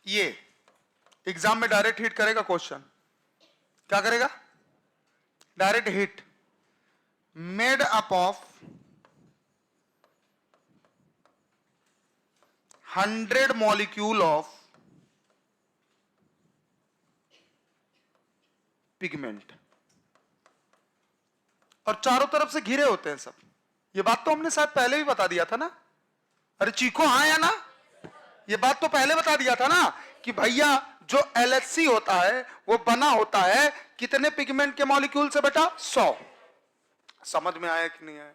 ये एग्जाम में डायरेक्ट हिट करेगा क्वेश्चन। क्या करेगा? Direct hit. Made up of 100 molecule of pigment. और चारों तरफ से घिरे होते हैं सब। ये बात तो हमने शायद पहले भी बता दिया था ना। अरे चीखो हाँ या ना। ये बात तो पहले बता दिया था ना कि भैया जो LHC होता है वो बना होता है कितने पिगमेंट के मॉलिक्यूल से बेटा? 100। समझ में आया कि नहीं आया?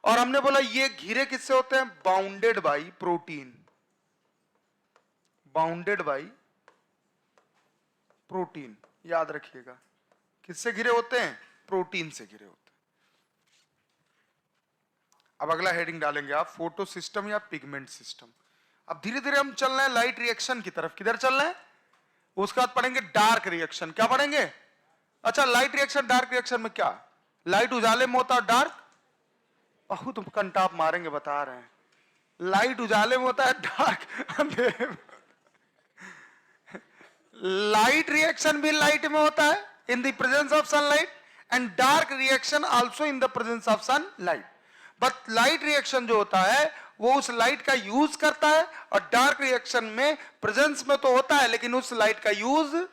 और हमने बोला ये घिरे किससे होते हैं? Bounded by protein. Bounded by protein. याद रखिएगा, किससे घिरे होते हैं? प्रोटीन से घिरे होते हैं। अब अगला हेडिंग डालेंगे आप, फोटो सिस्टम या पिगमेंट सिस्टम। अब धीरे धीरे हम चल रहे हैं लाइट रिएक्शन की तरफ। किधर चल रहे हैं? उसके बाद पढ़ेंगे डार्क रिएक्शन। क्या पढ़ेंगे? अच्छा, लाइट रिएक्शन डार्क रिएक्शन में क्या? लाइट उजाले में होता है, डार्क बहुत कंटाप मारेंगे बता रहे हैं। लाइट उजाले में होता है, डार्क अंधेरे में। लाइट रिएक्शन भी लाइट में होता है in the presence of sunlight, and dark reaction also in the presence of sunlight. But light reaction जो होता है वो उस लाइट का यूज करता है, और डार्क रिएक्शन में प्रेजेंस में तो होता है लेकिन उस लाइट का यूज,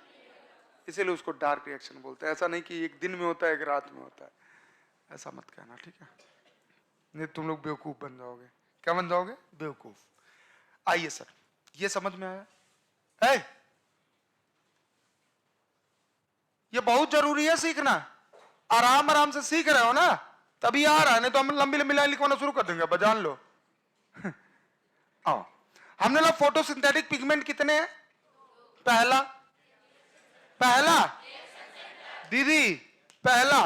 इसीलिए उसको डार्क रिएक्शन बोलते हैं। ऐसा नहीं कि एक दिन में होता है एक रात में होता है, ऐसा मत कहना, ठीक है? नहीं तुम लोग बेवकूफ बन जाओगे। क्या बन जाओगे? बेवकूफ। आइए सर, ये समझ में आया है? ये बहुत जरूरी है सीखना। आराम आराम से सीख रहे हो ना, तभी आ रहा है, नहीं तो हम लंबी लंबी लाइन लिखवाना शुरू कर देंगे। बजान लो। आओ, हमने ना फोटोसिंथेटिक पिगमेंट कितने हैं? पहला पहला दीदी, पहला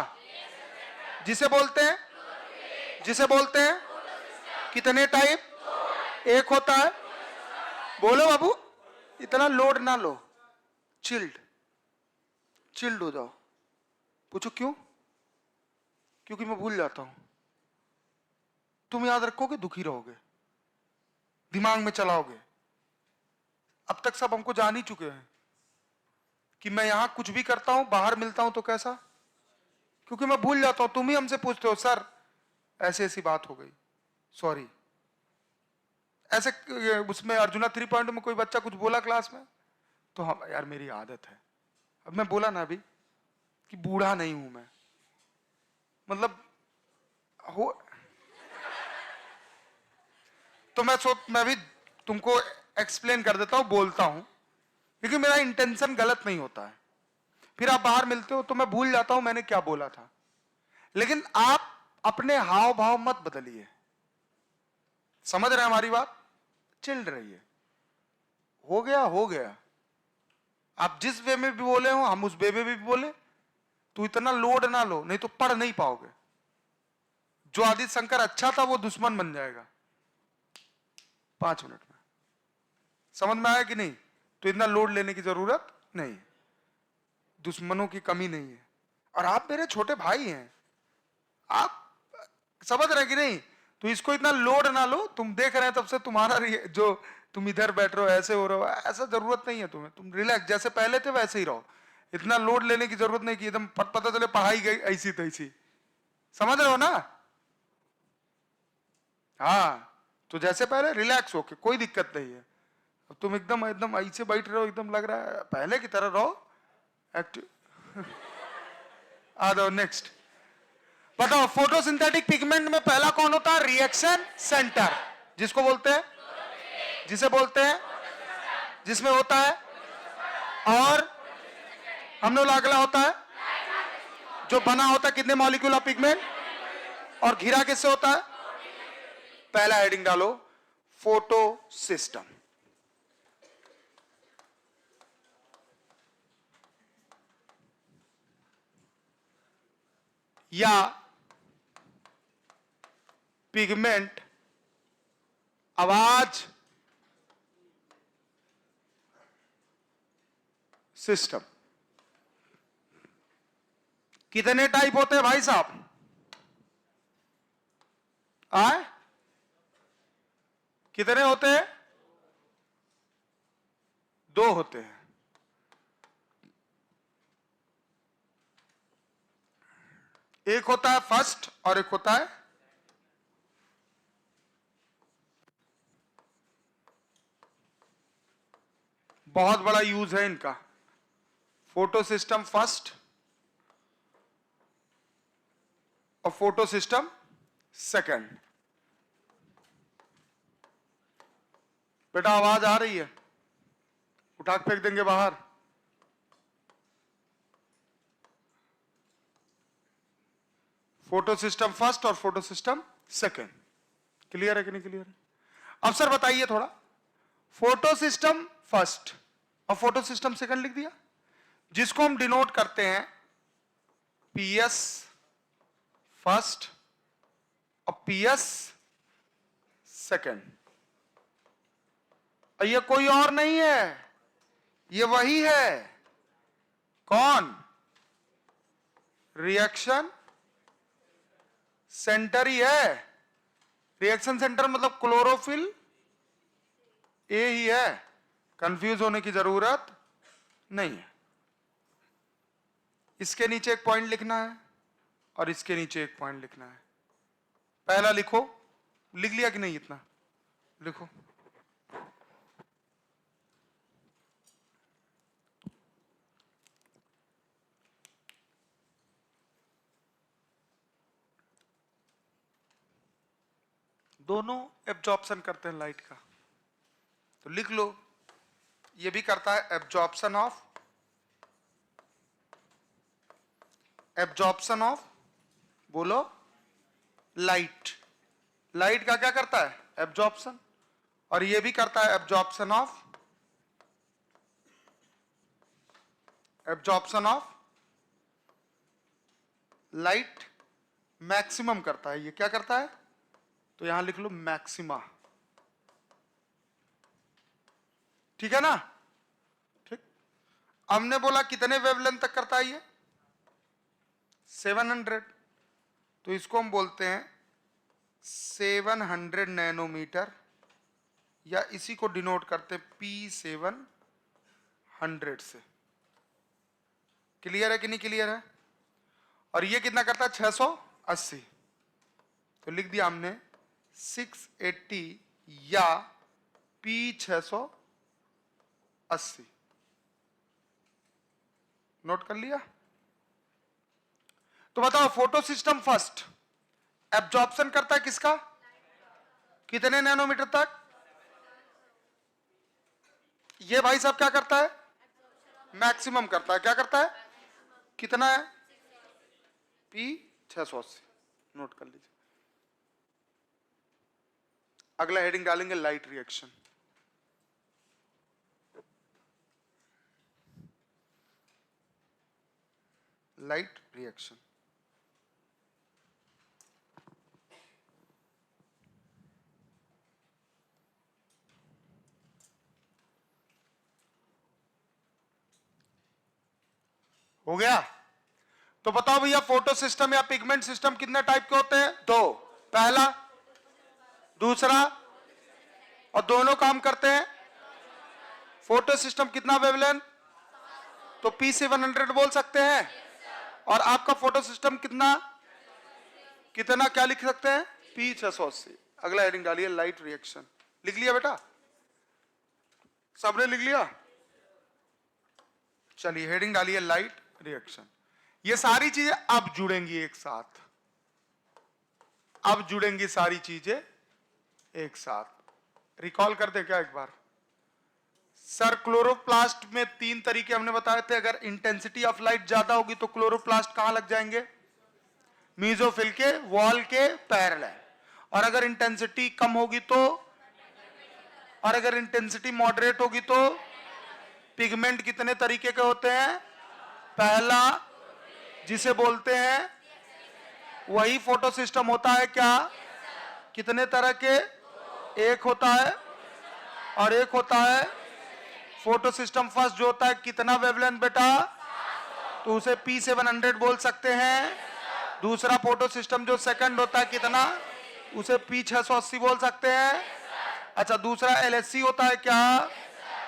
जिसे बोलते हैं, कितने टाइप? एक होता है, बोलो बाबू, इतना लोड ना लो, चिल्ड हो जाओ। पूछो क्यों? क्योंकि मैं भूल जाता हूं। तुम याद रखोगे, दुखी रहोगे, दिमाग में चलाओगे। अब तक सब हमको जान ही चुके हैं कि मैं यहां कुछ भी करता हूं, बाहर मिलता हूं तो कैसा? क्योंकि मैं भूल जाता हूं। तुम ही हमसे पूछते हो, सर ऐसी ऐसी बात हो गई, सॉरी। ऐसे उसमें अर्जुना 3 पॉइंट में कोई बच्चा कुछ बोला क्लास में तो हम, यार मेरी आदत है। अब मैं बोला ना अभी कि बूढ़ा नहीं हूं मैं, मतलब हो तो मैं भी तुमको एक्सप्लेन कर देता हूं, बोलता हूं, क्योंकि मेरा इंटेंशन गलत नहीं होता है। फिर आप बाहर मिलते हो तो मैं भूल जाता हूं मैंने क्या बोला था। लेकिन आप अपने हाव भाव मत बदलिए। समझ रहे हैं हमारी बात? चिल रहिए, हो गया हो गया। आप जिस वे में भी बोले हो हम उस वे में भी बोले, तो इतना लोड ना लो, नहीं तो पढ़ नहीं पाओगे। जो आदित्य शंकर अच्छा था वो दुश्मन बन जाएगा 5 मिनट में। समझ में आया कि नहीं? तो इतना लोड लेने की जरूरत नहीं है, दुश्मनों की कमी नहीं है। और आप मेरे छोटे भाई हैं, आप समझ रहे कि नहीं? तो इसको इतना लोड ना लो। तुम देख रहे हैं तब से तुम्हारा जो तुम इधर बैठ रहे हो, ऐसे हो रहे हो, ऐसा जरूरत नहीं है तुम्हें। तुम रिलैक्स, जैसे पहले थे वैसे ही रहो। इतना लोड लेने की जरूरत नहीं कि एकदम पता चले पढ़ाई गई ऐसी तैसी। समझ रहे हो ना? हाँ, तो जैसे पहले रिलैक्स होके, कोई दिक्कत नहीं है। अब तुम एकदम एकदम ऐसे बैठ रहे हो, एकदम लग रहा है पहले की तरह रहो, एक्टिव। आ जाओ नेक्स्ट। बताओ, फोटोसिंथेटिक पिगमेंट में पहला कौन होता है? रिएक्शन सेंटर, जिसको बोलते हैं, जिसे बोलते हैं, जिसमें होता है। और हमने अगला होता है जो बना होता है कितने मॉलिक्यूल ऑफ पिगमेंट, और घिरा किससे होता है? पहला हेडिंग डालो, फोटो सिस्टम। या पिगमेंट आवाज सिस्टम। कितने टाइप होते हैं भाई साहब? आए कितने होते हैं? 2 होते हैं। एक होता है फर्स्ट और एक होता है बहुत बड़ा यूज है इनका। फोटो सिस्टम फर्स्ट और फोटो सिस्टम सेकंड। बेटा आवाज आ रही है? उठा के फेंक देंगे बाहर। फोटो सिस्टम फर्स्ट और फोटो सिस्टम सेकंड। क्लियर है कि नहीं क्लियर है? अब सर बताइए थोड़ा, फोटो सिस्टम फर्स्ट और फोटो सिस्टम सेकंड लिख दिया, जिसको हम डिनोट करते हैं पीएस फर्स्ट और पीएस सेकंड। और ये कोई और नहीं है, ये वही है। कौन? रिएक्शन सेंटर ही है। रिएक्शन सेंटर मतलब क्लोरोफिल ए ही है, कंफ्यूज होने की जरूरत नहीं है। इसके नीचे एक पॉइंट लिखना है और इसके नीचे एक पॉइंट लिखना है। पहला लिखो, लिख लिया कि नहीं? इतना लिखो। दोनों एब्जॉर्प्शन करते हैं लाइट का, तो लिख लो। ये भी करता है एब्जॉर्प्शन ऑफ बोलो लाइट। लाइट का क्या करता है? एब्जॉर्प्शन। और ये भी करता है एब्जॉर्प्शन ऑफ लाइट। मैक्सिमम करता है। ये क्या करता है? तो यहां लिख लो मैक्सिमा। ठीक है ना? ठीक। हमने बोला कितने वेवलेंथ तक करता है ये? 700। तो इसको हम बोलते हैं 700 नैनोमीटर, या इसी को डिनोट करते हैं P700 से। क्लियर है कि नहीं क्लियर है? और ये कितना करता है? 680। तो लिख दिया हमने 680 या P680। नोट कर लिया? तो बताओ, फोटो सिस्टम फर्स्ट एब्जॉर्प्शन करता है किसका? कितने नैनोमीटर तक? ये भाई साहब क्या करता है? मैक्सिमम करता है। क्या करता है? कितना है? P 680, नोट कर लीजिए। अगला हेडिंग डालेंगे लाइट रिएक्शन। लाइट रिएक्शन, हो गया? तो बताओ भैया, फोटो सिस्टम या पिगमेंट सिस्टम कितने टाइप के होते हैं? दो, पहला, दूसरा, और दोनों काम करते हैं। फोटो सिस्टम कितना वेवलेंथ? तो P700 बोल सकते हैं। और आपका फोटो सिस्टम कितना कितना क्या लिख सकते हैं? P680। अगला हेडिंग डालिए लाइट रिएक्शन। लिख लिया बेटा? सबने लिख लिया? चलिए हेडिंग डालिए लाइट रिएक्शन। ये सारी चीजें अब जुड़ेंगी एक साथ, अब जुड़ेंगी सारी चीजें एक साथ। रिकॉल कर दे क्या एक बार? सर क्लोरोप्लास्ट में 3 तरीके हमने बताए थे। अगर इंटेंसिटी ऑफ लाइट ज्यादा होगी तो क्लोरोप्लास्ट कहां लग जाएंगे? मीजोफिल के वॉल के पैरेलल। और अगर इंटेंसिटी कम होगी तो, और अगर इंटेंसिटी मॉडरेट होगी तो पिगमेंट कितने तरीके के होते हैं? पहला, जिसे बोलते हैं, वही फोटो सिस्टम होता है क्या? कितने तरह के? एक होता है, और एक होता है फोटो सिस्टम फर्स्ट जो होता है कितना वेवलेंथ बेटा? तो उसे P700 बोल सकते हैं। दूसरा फोटो सिस्टम जो सेकंड होता है कितना? उसे P680 बोल सकते हैं। अच्छा, दूसरा LHC होता है क्या?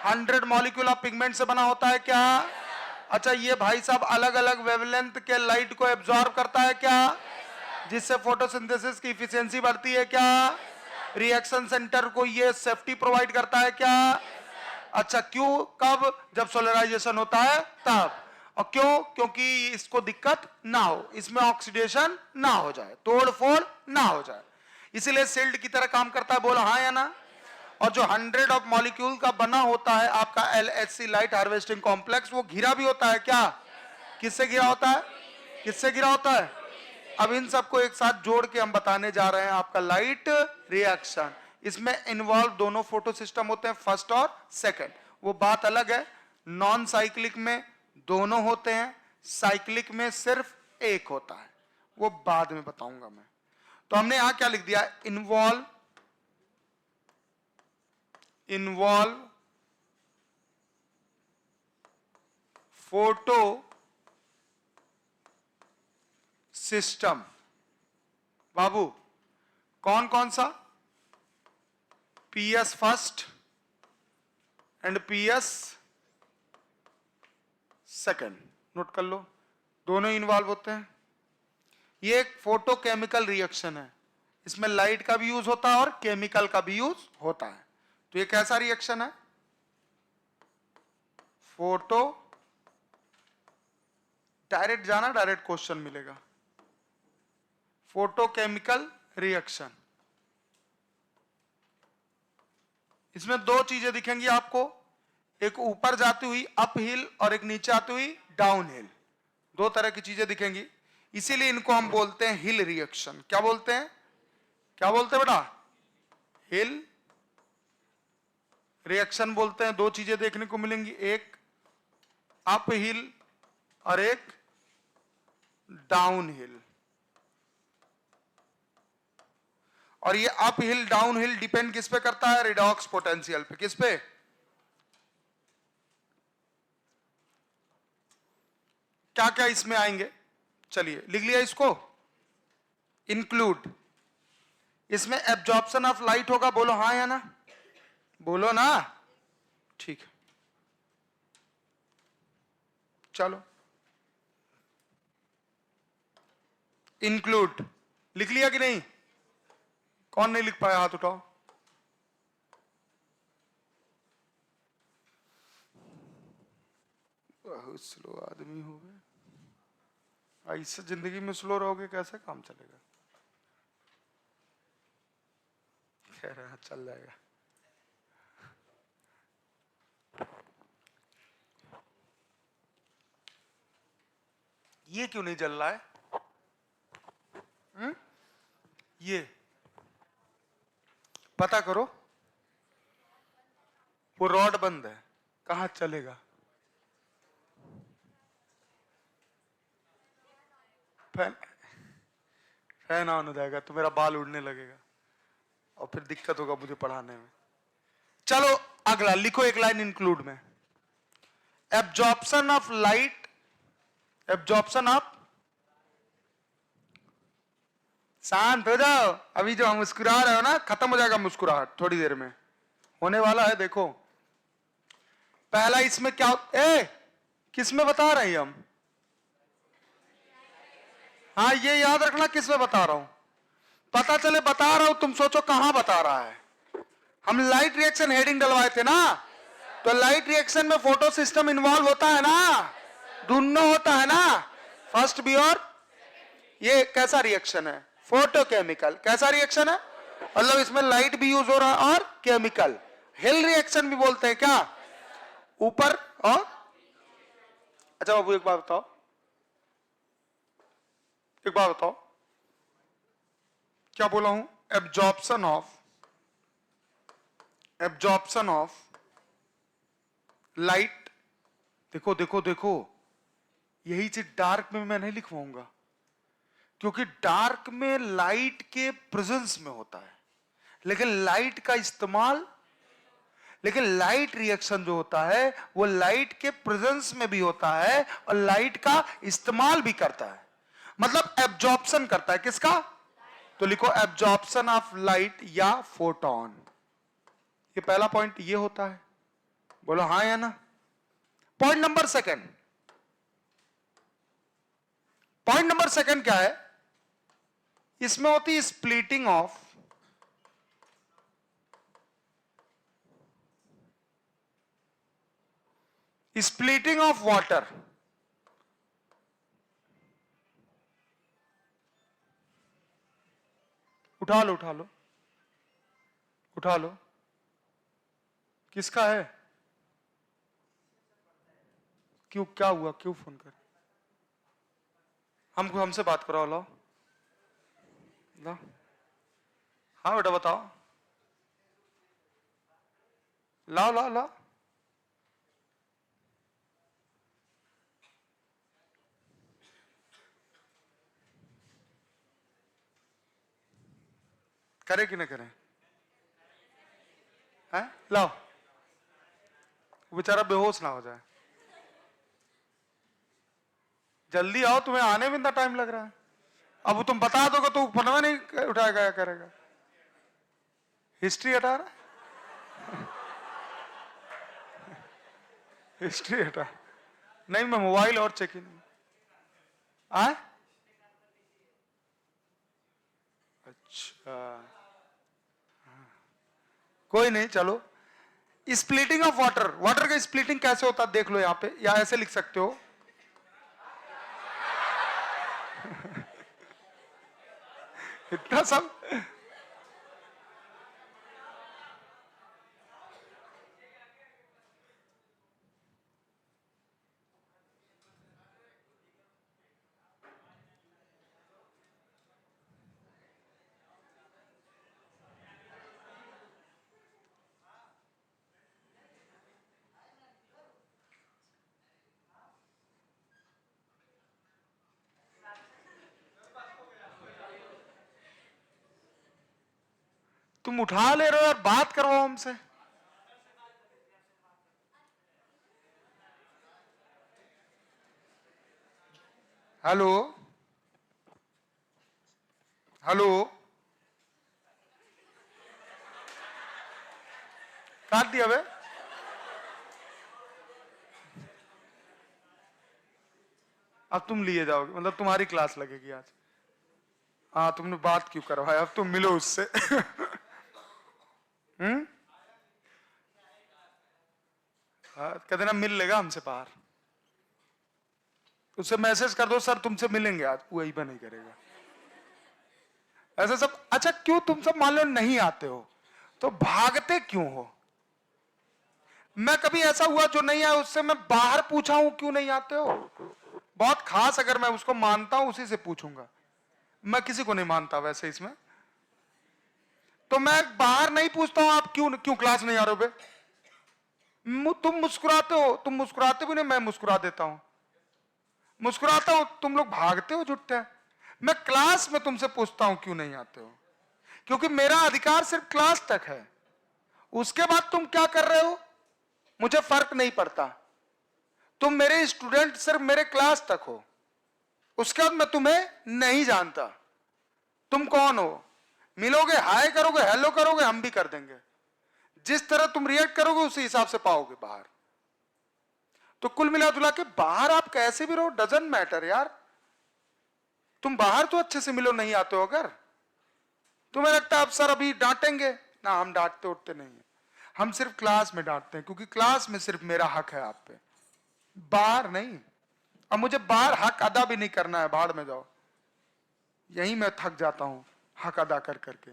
100 मॉलिक्यूल ऑफ पिगमेंट से बना होता है क्या? अच्छा, ये भाई साहब अलग अलग वेवलेंथ के लाइट को एब्जॉर्ब करता है क्या? जिससे फोटोसिंथेसिस की इफिशियंसी बढ़ती है क्या? रिएक्शन सेंटर को ये सेफ्टी प्रोवाइड करता है क्या? अच्छा, क्यों? कब? जब सोलराइजेशन होता है तब। और क्यों? क्योंकि इसको दिक्कत ना हो, इसमें ऑक्सीडेशन ना हो जाए, तोड़फोड़ ना हो जाए, इसीलिए सील्ड की तरह काम करता है। बोला हाँ या ना? और जो 100 ऑफ मॉलिक्यूल का बना होता है आपका LHC लाइट हार्वेस्टिंग कॉम्प्लेक्स, वो घिरा भी होता है क्या? किससे घिरा होता है? किससे घिरा होता है? अब इन सबको एक साथ जोड़ के हम बताने जा रहे हैं आपका लाइट रिएक्शन। इसमें इन्वॉल्व दोनों फोटो सिस्टम होते हैं, फर्स्ट और सेकंड। वो बात अलग है। नॉन साइक्लिक में दोनों होते हैं, साइक्लिक में सिर्फ एक होता है, वो बाद में बताऊंगा मैं। तो हमने यहां क्या लिख दिया? Involve photo system. बाबू कौन कौन सा? PS first and PS second. Note कर लो, दोनों इन्वॉल्व होते हैं। ये एक फोटोकेमिकल रिएक्शन है, इसमें लाइट का भी यूज होता है और केमिकल का भी यूज होता है। तो ये कैसा रिएक्शन है? फोटो, डायरेक्ट जाना, डायरेक्ट क्वेश्चन मिलेगा। Photochemical reaction. इसमें दो चीजें दिखेंगी आपको, एक ऊपर जाती हुई अप हिल और एक नीचे आती हुई डाउन हिल। दो तरह की चीजें दिखेंगी, इसीलिए इनको हम बोलते हैं हिल रिएक्शन। क्या बोलते हैं? क्या बोलते हैं बेटा? हिल रिएक्शन बोलते हैं। दो चीजें देखने को मिलेंगी, एक अप हिल और एक डाउन हिल। और ये up hill down hill depend किस पे करता है? रिडॉक्स पोटेंशियल पे। किस पे? क्या क्या इसमें आएंगे? चलिए लिख लिया इसको। इंक्लूड, इसमें एब्जॉर्प्शन ऑफ लाइट होगा। बोलो हाँ या ना? बोलो ना। ठीक है, चलो इंक्लूड लिख लिया कि नहीं? कौन नहीं लिख पाया हाथ उठाओ। बहुत स्लो आदमी हो गए, ऐसे जिंदगी में स्लो रहोगे कैसे काम चलेगा? खैर चल जाएगा। ये क्यों नहीं जल रहा है? ये पता करो, वो रॉड बंद है, कहां चलेगा? फैन फैन ऑन हो जाएगा तो मेरा बाल उड़ने लगेगा और फिर दिक्कत होगा मुझे पढ़ाने में। चलो अगला लिखो, एक लाइन इंक्लूड में, absorption of light, absorption of, शांत हो जाओ, अभी जो हम मुस्कुरा रहे हो ना, खत्म हो जाएगा मुस्कुराहट थोड़ी देर में, होने वाला है। देखो पहला इसमें क्या, किस में बता रहे हैं हम? हाँ ये याद रखना किस में बता रहा हूं, पता चले बता रहा हूं तुम सोचो कहां बता रहा है। हम लाइट रिएक्शन हेडिंग डलवाए थे ना, तो लाइट रिएक्शन में फोटो सिस्टम इन्वॉल्व होता है ना, दोनों होता है ना, फर्स्ट भी और ये कैसा रिएक्शन है? फोटोकेमिकल। कैसा रिएक्शन है? मतलब इसमें लाइट भी यूज हो रहा है और केमिकल। हिल रिएक्शन भी बोलते हैं क्या? ऊपर और, अच्छा बाबू एक बात बताओ, एक बात बताओ, क्या बोला हूं? Absorption of, absorption of light. देखो देखो देखो, यही चीज डार्क में मैं नहीं लिखवाऊंगा, क्योंकि डार्क में लाइट के प्रेजेंस में होता है, लेकिन लाइट का इस्तेमाल, लेकिन लाइट रिएक्शन जो होता है वो लाइट के प्रेजेंस में भी होता है और लाइट का इस्तेमाल भी करता है, मतलब एब्जॉर्प्शन करता है। किसका? तो लिखो एब्जॉर्प्शन ऑफ लाइट या फोटोन। ये पहला पॉइंट ये होता है, बोलो हाँ या ना। Point number second, point number second क्या है? इसमें होती है splitting of, splitting of water. उठा लो उठा लो उठा लो, किसका है? क्यों, क्या हुआ, क्यों फोन कर? हमको हमसे बात करो, लो लो। हाँ बेटा बताओ, लाओ लाओ लाओ। करे कि ना करें? हैं? लाओ, बेचारा बेहोश ना हो जाए। जल्दी आओ, तुम्हें आने में इतना टाइम लग रहा है। अब तुम बता दोगे तो पनवा नहीं उठाएगा, क्या करेगा? हिस्ट्री हटा रहा है? हिस्ट्री हटा नहीं, मैं मोबाइल और चेक इन आए। अच्छा कोई नहीं, चलो। स्प्लिटिंग ऑफ वाटर, वाटर का स्प्लिटिंग कैसे होता है देख लो यहां पे, या ऐसे लिख सकते हो इतना सब। तुम उठा ले रहे हो और बात करवाओ हमसे। हेलो हेलो, काट दिया बे। अब तुम लिए जाओगे, मतलब तुम्हारी क्लास लगेगी आज। हाँ तुमने बात क्यों करवाया, अब तुम मिलो उससे कहते ना मिल लेगा हमसे बाहर, उससे मैसेज कर दो सर तुमसे मिलेंगे आज, वही नहीं करेगा ऐसा सब। अच्छा क्यों तुम सब मान लो नहीं आते हो तो भागते क्यों हो? मैं कभी ऐसा हुआ जो नहीं आया उससे मैं बाहर पूछा हूं क्यों नहीं आते हो? बहुत खास अगर मैं उसको मानता हूं उसी से पूछूंगा, मैं किसी को नहीं मानता वैसे इसमें। तो मैं बाहर नहीं पूछता हूं आप क्यों क्यों क्लास नहीं आ रहे हो बे? तुम मुस्कुराते हो, तुम मुस्कुराते भी नहीं, मैं मुस्कुरा देता हूं। मुस्कुराता हूं, तुम लोग भागते हो जुटते। मैं क्लास में तुमसे पूछता हूं क्यों नहीं आते हो, क्योंकि मेरा अधिकार सिर्फ क्लास तक है। उसके बाद तुम क्या कर रहे हो मुझे फर्क नहीं पड़ता। तुम मेरे स्टूडेंट सिर्फ मेरे क्लास तक हो, उसके बाद मैं तुम्हें नहीं जानता। तुम कौन हो? मिलोगे, हाय करोगे, हेलो करोगे, हम भी कर देंगे। जिस तरह तुम रिएक्ट करोगे उसी हिसाब से पाओगे बाहर। तो कुल मिला जुला के बाहर आप कैसे भी रहो, डजंट मैटर यार। तुम बाहर तो अच्छे से मिलो, नहीं आते हो अगर तुम्हें लगता है अब सर अभी डांटेंगे ना, हम डांटते उठते नहीं है। हम सिर्फ क्लास में डांटते हैं, क्योंकि क्लास में सिर्फ मेरा हक है आप पे, बाहर नहीं। अब मुझे बाहर हक अदा भी नहीं करना है, बाहर में जाओ। यही मैं थक जाता हूं हक अदा कर करके।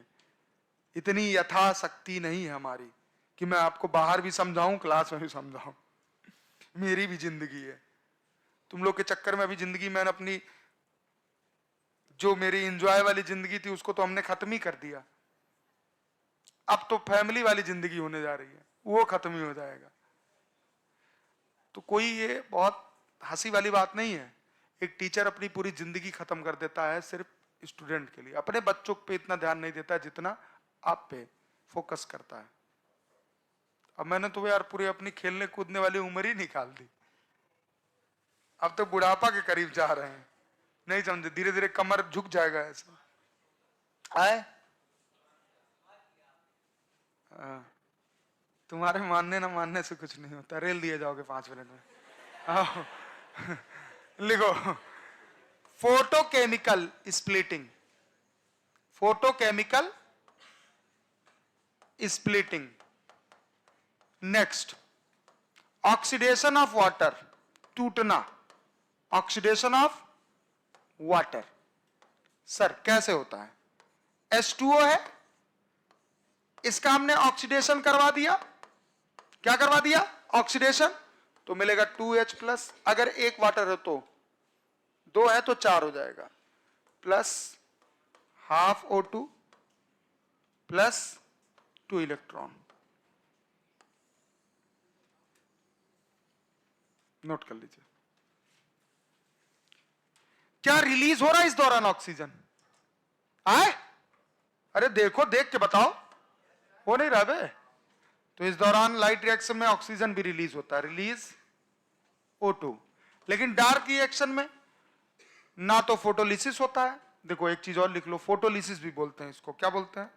इतनी यथाशक्ति नहीं है हमारी कि मैं आपको बाहर भी समझाऊं, क्लास में भी समझाऊं। मेरी भी जिंदगी है। तुम लोग के चक्कर में अभी जिंदगी मैंने अपनी जो मेरी एंजॉय वाली जिंदगी थी उसको तो हमने खत्म ही कर दिया। अब तो फैमिली वाली जिंदगी होने जा रही है, वो खत्म ही हो जाएगा। तो कोई ये बहुत हंसी वाली बात नहीं है। एक टीचर अपनी पूरी जिंदगी खत्म कर देता है सिर्फ स्टूडेंट के लिए। अपने बच्चों पे इतना ध्यान नहीं देता जितना आप पे फोकस करता है। अब मैंने तो यार पूरी अपनी खेलने कूदने वाली उम्र ही निकाल दी। अब तो बुढ़ापा के करीब जा रहे हैं, नहीं समझे? धीरे धीरे कमर झुक जाएगा ऐसा। आए तुम्हारे मानने ना मानने से कुछ नहीं होता, रेल दिए जाओगे 5 मिनट में। आओ लिखो, photochemical splitting. Photochemical splitting. Next, oxidation of water, टूटना। ऑक्सीडेशन ऑफ वाटर सर कैसे होता है? H2O है, इसका हमने ऑक्सीडेशन करवा दिया। क्या करवा दिया? ऑक्सीडेशन। तो मिलेगा 2H+। अगर एक वाटर है तो 2 है तो 4 हो जाएगा, plus half O2 plus 2 electron. Note कर लीजिए। क्या रिलीज हो रहा है इस दौरान ऑक्सीजन? आए अरे देखो, देख के बताओ, हो नहीं रहा बे। तो इस दौरान लाइट रिएक्शन में ऑक्सीजन भी रिलीज होता है, रिलीज O2। लेकिन डार्क रिएक्शन में ना तो फोटोलिसिस होता है। देखो एक चीज और लिख लो, फोटोलिसिस भी बोलते हैं इसको। क्या बोलते हैं?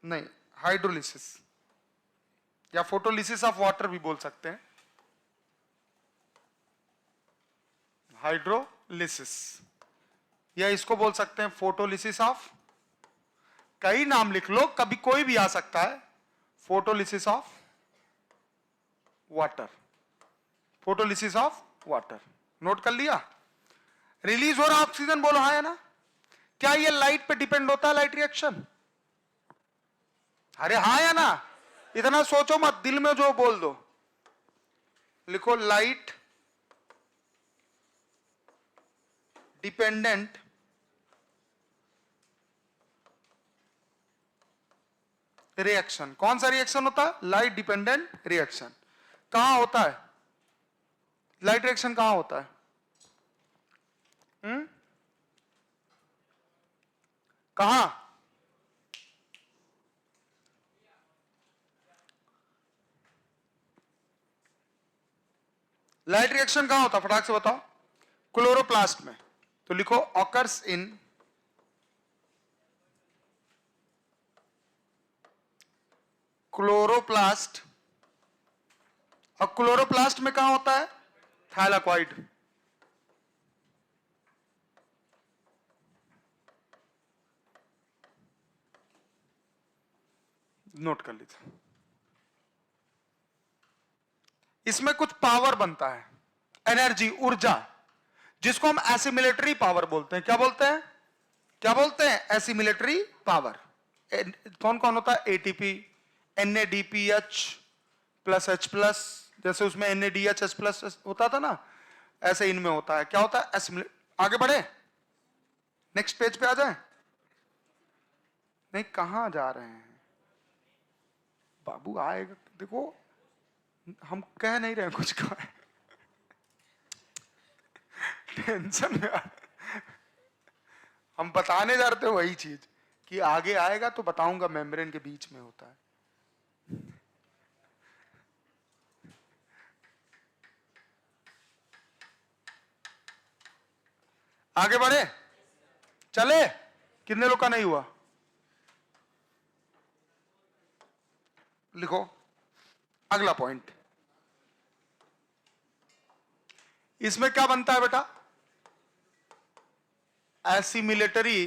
नहीं, हाइड्रोलिसिस या फोटोलिसिस ऑफ वाटर भी बोल सकते हैं, हाइड्रोलिसिस, या इसको बोल सकते हैं फोटोलिसिस ऑफ। कई नाम लिख लो, कभी कोई भी आ सकता है। Photolysis of water, photolysis of water. Note कर लिया? रिलीज हो रहा ऑक्सीजन, बोलो हाँ या ना। क्या ये लाइट पे डिपेंड होता है, लाइट रिएक्शन? अरे हाँ या ना, इतना सोचो मत, दिल में जो बोल दो। लिखो, लाइट डिपेंडेंट रिएक्शन। कौन सा रिएक्शन होता है? Light dependent reaction. कहां होता है लाइट रिएक्शन? कहां होता है? कहां? लाइट रिएक्शन कहां होता है, फटाक से बताओ। क्लोरोप्लास्ट में। तो लिखो, ऑकर्स इन क्लोरोप्लास्ट। और क्लोरोप्लास्ट में कहां होता है? थैलाकॉइड। नोट कर लीजिए। इसमें कुछ पावर बनता है, एनर्जी, ऊर्जा, जिसको हम एसिमिलेटरी पावर बोलते हैं। क्या बोलते हैं? क्या बोलते हैं? Assimilatory power. कौन कौन होता है? एटीपी, NADPH प्लस H+, जैसे उसमें NADH H+ होता था ना, ऐसे इनमें होता है। क्या होता है? आगे बढ़े, नेक्स्ट पेज पे आ जाए। नहीं, कहां जा रहे हैं बाबू? आएगा, देखो हम कह नहीं रहे कुछ का, टेंशन में हम बताने जा रहे थे वही चीज कि आगे आएगा तो बताऊंगा, मेम्ब्रेन के बीच में होता है। आगे बढ़े, चले। कितने लोग का नहीं हुआ? लिखो अगला पॉइंट। इसमें क्या बनता है बेटा? Assimilatory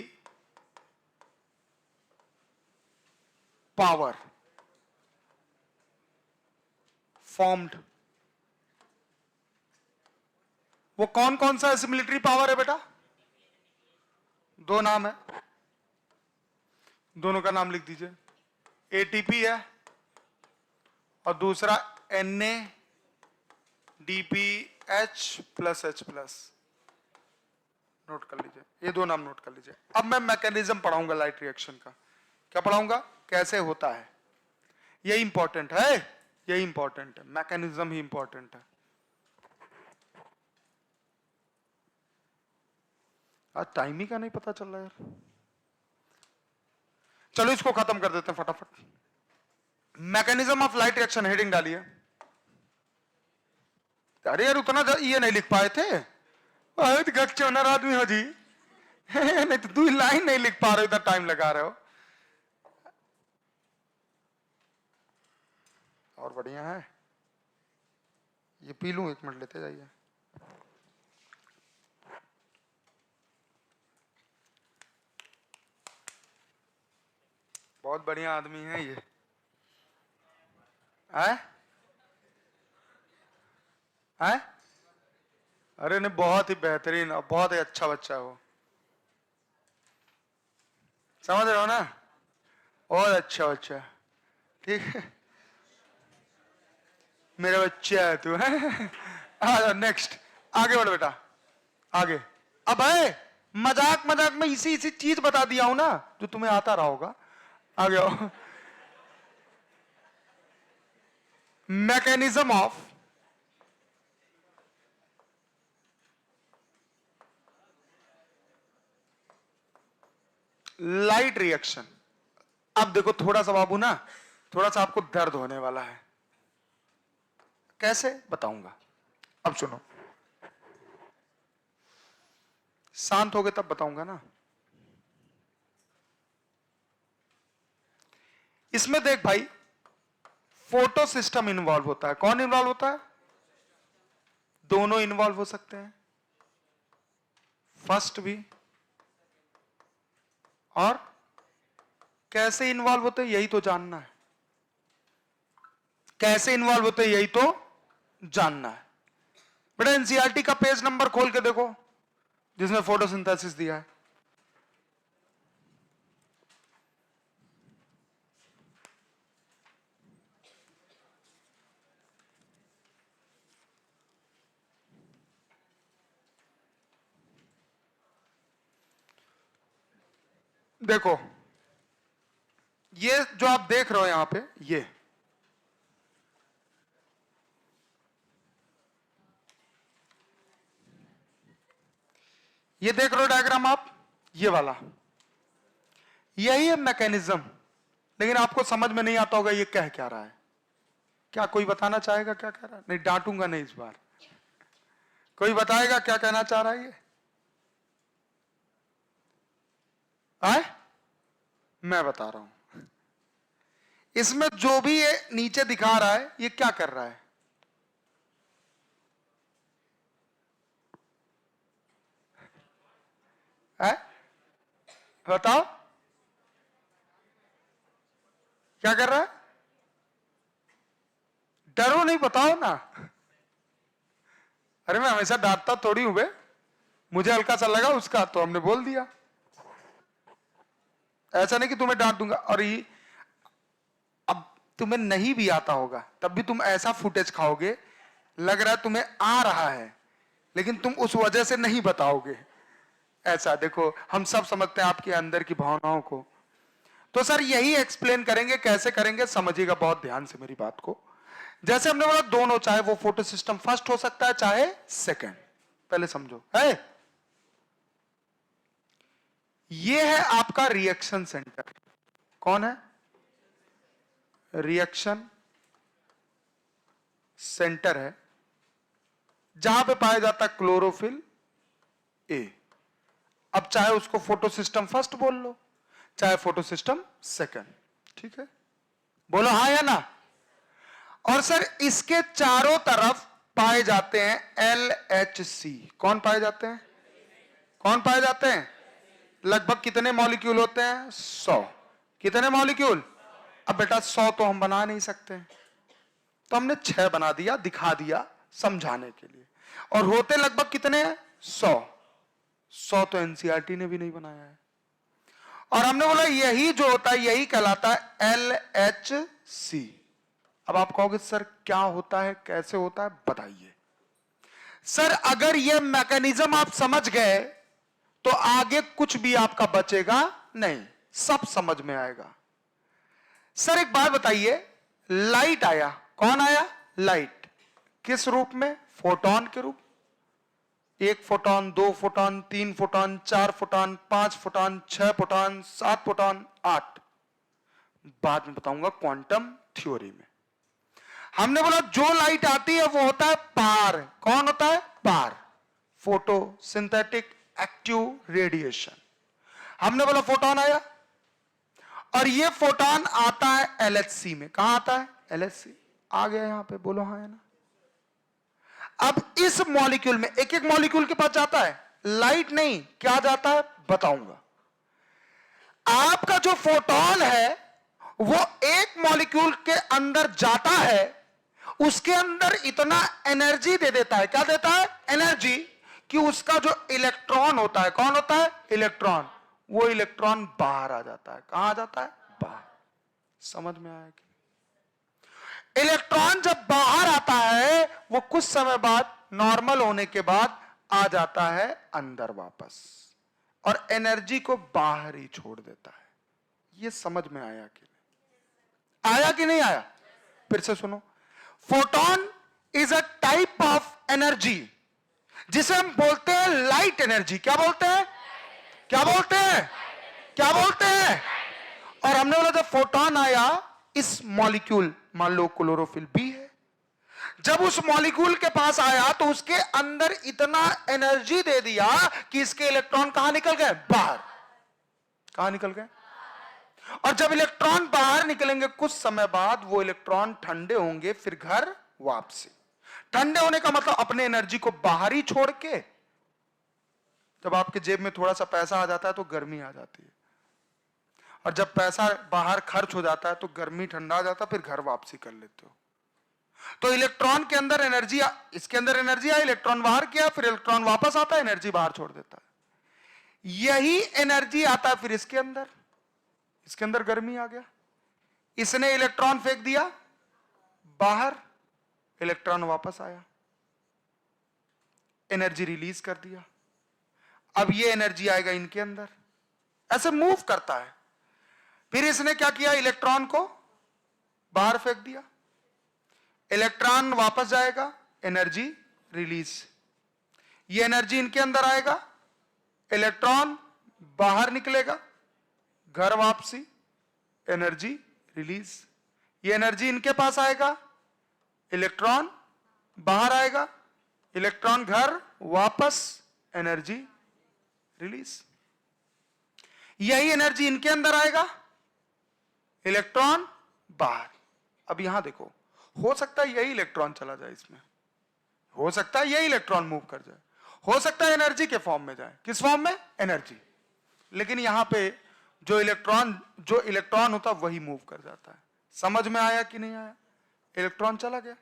power formed. वो कौन कौन सा एसिमिलेटरी पावर है बेटा? दो नाम है, दोनों का नाम लिख दीजिए। एटीपी है और दूसरा NADPH+H+। नोट कर लीजिए, ये दो नाम नोट कर लीजिए। अब मैं मैकेनिज्म पढ़ाऊंगा लाइट रिएक्शन का। क्या पढ़ाऊंगा? कैसे होता है, ये इंपॉर्टेंट है, ये इंपॉर्टेंट है, मैकेनिज्म ही इंपॉर्टेंट है। आज टाइम ही का नहीं पता चल रहा यार। चलो इसको खत्म कर देते हैं फटाफट। Mechanism of light reaction heading डालिए। अरे यार उतना ये नहीं लिख पाए थे, बहुत गच्चोनर आदमी हो जी। नहीं तो 2 लाइन नहीं लिख पा रहे हो, इधर टाइम लगा रहे हो। और बढ़िया है, ये पी लूं, 1 मिनट लेते जाइए। बहुत बढ़िया आदमी है ये। है? है? अरे नहीं, बहुत ही बेहतरीन और बहुत ही अच्छा बच्चा है वो, समझ रहे हो ना? और अच्छा बच्चा, ठीक है, मेरा बच्चा है तू। नेक्स्ट, आगे बढ़ बेटा, आगे। अब है मजाक मजाक में इसी इसी चीज बता दिया हूं ना जो तुम्हें आता रहा होगा। आगे आओ। Mechanism of light reaction. अब देखो थोड़ा सा बाबू ना, थोड़ा सा आपको दर्द होने वाला है। कैसे बताऊंगा, अब सुनो। शांत हो गए तब बताऊंगा ना। इसमें देख भाई, फोटो सिस्टम इन्वॉल्व होता है। कौन इन्वॉल्व होता है? दोनों इन्वॉल्व हो सकते हैं, फर्स्ट भी। और कैसे इन्वॉल्व होते हैं यही तो जानना है। कैसे इन्वॉल्व होते हैं यही तो जानना है। बेटा एनसीईआरटी का पेज नंबर खोल के देखो जिसमें फोटोसिंथेसिस दिया है। देखो ये जो आप देख रहे हो यहां पे, ये देख रहे हो डायग्राम आप, ये वाला, यही है मैकेनिज्म। लेकिन आपको समझ में नहीं आता होगा ये कह क्या रहा है। क्या कोई बताना चाहेगा क्या कह रहा है? नहीं, डांटूंगा नहीं इस बार। कोई बताएगा क्या कहना चाह रहा है ये? आए? मैं बता रहा हूं। इसमें जो भी ये नीचे दिखा रहा है ये क्या कर रहा है? बताओ क्या कर रहा है? डरो नहीं, बताओ ना। अरे मैं हमेशा डांटता थोड़ी हूं बे, मुझे हल्का सा लगा उसका तो हमने बोल दिया। ऐसा नहीं कि तुम्हें डांट दूंगा। और ये अब तुम्हें नहीं भी आता होगा तब भी तुम ऐसा फुटेज खाओगे, लग रहा है तुम्हें आ रहा है लेकिन तुम उस वजह से नहीं बताओगे। ऐसा देखो, हम सब समझते हैं आपके अंदर की भावनाओं को। तो सर यही एक्सप्लेन करेंगे, कैसे करेंगे समझिएगा बहुत ध्यान से मेरी बात को। जैसे हमने बोला दोनों, चाहे वो फोटो सिस्टम फर्स्ट हो सकता है चाहे सेकंड। पहले समझो, है ये है आपका रिएक्शन सेंटर। कौन है? रिएक्शन सेंटर है, जहां पे पाया जाता है क्लोरोफिल ए। अब चाहे उसको फोटो सिस्टम फर्स्ट बोल लो, चाहे फोटो सिस्टम सेकंड, ठीक है, बोलो हाँ या ना। और सर इसके चारों तरफ पाए जाते हैं LHC। कौन पाए जाते हैं? कौन पाए जाते हैं? लगभग कितने मॉलिक्यूल होते हैं? 100। कितने मॉलिक्यूल? अब बेटा 100 तो हम बना नहीं सकते, तो हमने 6 बना दिया, दिखा दिया समझाने के लिए। और होते लगभग कितने हैं? 100। 100 तो एनसीईआरटी ने भी नहीं बनाया है। और हमने बोला यही जो होता है यही कहलाता है LHC। अब आप कहोगे सर क्या होता है, कैसे होता है, बताइए। सर अगर यह मैकेनिज्म आप समझ गए तो आगे कुछ भी आपका बचेगा नहीं, सब समझ में आएगा। सर एक बात बताइए, लाइट आया, कौन आया? लाइट। किस रूप में? फोटोन के रूप। 1 photon, 2 photon, 3 photon, 4 photon, 5 photon, 6 photon, 7 photon, 8। बाद में बताऊंगा क्वांटम थ्योरी में। हमने बोला जो लाइट आती है वो होता है पार। कौन होता है? PAR. Photosynthetic active radiation. हमने बोला फोटोन आया, और ये फोटोन आता है LHC में। कहां आता है? LHC। आ गया यहां पे, बोलो हाँ है ना। अब इस मॉलिक्यूल में, एक एक मॉलिक्यूल के पास जाता है, लाइट नहीं, क्या जाता है बताऊंगा। आपका जो फोटोन है वो एक मॉलिक्यूल के अंदर जाता है, उसके अंदर इतना एनर्जी दे देता है। क्या देता है? एनर्जी, कि उसका जो इलेक्ट्रॉन होता है, कौन होता है? इलेक्ट्रॉन। वो इलेक्ट्रॉन बाहर आ जाता है। कहां आ जाता है? बाहर। समझ में आया कि? इलेक्ट्रॉन जब बाहर आता है वो कुछ समय बाद, नॉर्मल होने के बाद, आ जाता है अंदर वापस, और एनर्जी को बाहर ही छोड़ देता है। ये समझ में आया कि नहीं? आया कि नहीं आया? फिर से सुनो। Photon is a type of energy जिसे हम बोलते हैं लाइट एनर्जी। क्या बोलते हैं? क्या बोलते हैं? क्या बोलते हैं? और हमने बोला जब फोटोन आया इस मॉलिक्यूल, मान लो क्लोरोफिल बी है, जब उस मॉलिक्यूल के पास आया तो उसके अंदर इतना एनर्जी दे दिया कि इसके इलेक्ट्रॉन कहां निकल गए? बाहर। कहां निकल गए? और जब इलेक्ट्रॉन बाहर निकलेंगे कुछ समय बाद, वो इलेक्ट्रॉन ठंडे होंगे, फिर घर वापसी। ठंडे होने का मतलब अपने एनर्जी को बाहर ही छोड़ के। जब आपके जेब में थोड़ा सा पैसा आ जाता है तो गर्मी आ जाती है, और जब पैसा बाहर खर्च हो जाता है तो गर्मी ठंडा आ जाता है, फिर घर वापसी कर लेते हो। तो इलेक्ट्रॉन के अंदर एनर्जी, इसके अंदर एनर्जी आई, इलेक्ट्रॉन बाहर किया, फिर इलेक्ट्रॉन वापस आता है, एनर्जी बाहर छोड़ देता है। यही एनर्जी आता है फिर इसके अंदर। इसके अंदर गर्मी आ गया, इसने इलेक्ट्रॉन फेंक दिया बाहर, इलेक्ट्रॉन वापस आया, एनर्जी रिलीज कर दिया। अब ये एनर्जी आएगा इनके अंदर, ऐसे मूव करता है। फिर इसने क्या किया? इलेक्ट्रॉन को बाहर फेंक दिया, इलेक्ट्रॉन वापस जाएगा, एनर्जी रिलीज। ये एनर्जी इनके अंदर आएगा, इलेक्ट्रॉन बाहर निकलेगा, घर वापसी, एनर्जी रिलीज। ये एनर्जी इनके पास आएगा, इलेक्ट्रॉन बाहर आएगा, इलेक्ट्रॉन घर वापस, एनर्जी रिलीज। यही एनर्जी इनके अंदर आएगा, इलेक्ट्रॉन बाहर। अब यहां देखो, हो सकता है यही इलेक्ट्रॉन चला जाए इसमें, हो सकता है यही इलेक्ट्रॉन मूव कर जाए, हो सकता है एनर्जी के फॉर्म में जाए। किस फॉर्म में? एनर्जी। लेकिन यहां पे जो इलेक्ट्रॉन होता है वही मूव कर जाता है। समझ में आया कि नहीं आया? इलेक्ट्रॉन चला गया।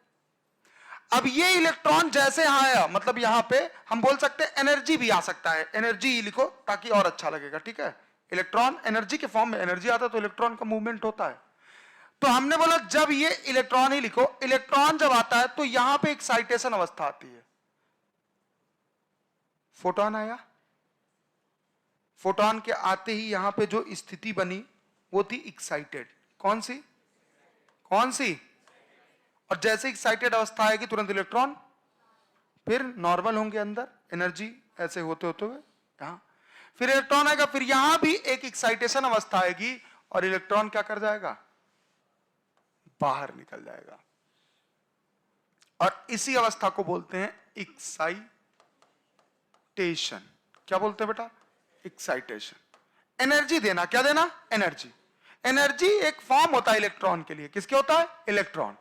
अब ये इलेक्ट्रॉन जैसे आया, मतलब यहां पे हम बोल सकते हैं एनर्जी भी आ सकता है, एनर्जी लिखो ताकि और अच्छा लगेगा, ठीक है। इलेक्ट्रॉन एनर्जी के फॉर्म में, एनर्जी आता है तो इलेक्ट्रॉन का मूवमेंट होता है। तो हमने बोला जब ये इलेक्ट्रॉन ही लिखो, इलेक्ट्रॉन जब आता है तो यहां पे एक्साइटेशन अवस्था आती है। फोटोन आया, फोटोन के आते ही यहां पे जो स्थिति बनी वो थी एक्साइटेड। कौन सी? कौन सी? और जैसे एक्साइटेड अवस्था आएगी तुरंत इलेक्ट्रॉन फिर नॉर्मल होंगे अंदर, एनर्जी ऐसे होते होते हुए यहां, फिर इलेक्ट्रॉन आएगा, फिर यहां भी एक एक्साइटेशन अवस्था आएगी और इलेक्ट्रॉन क्या कर जाएगा? बाहर निकल जाएगा। और इसी अवस्था को बोलते हैं एक्साइटेशन। क्या बोलते हैं बेटा? एक्साइटेशन। एनर्जी देना, क्या देना? एनर्जी। एनर्जी एक फॉर्म होता है इलेक्ट्रॉन के लिए। किसके होता है? इलेक्ट्रॉन।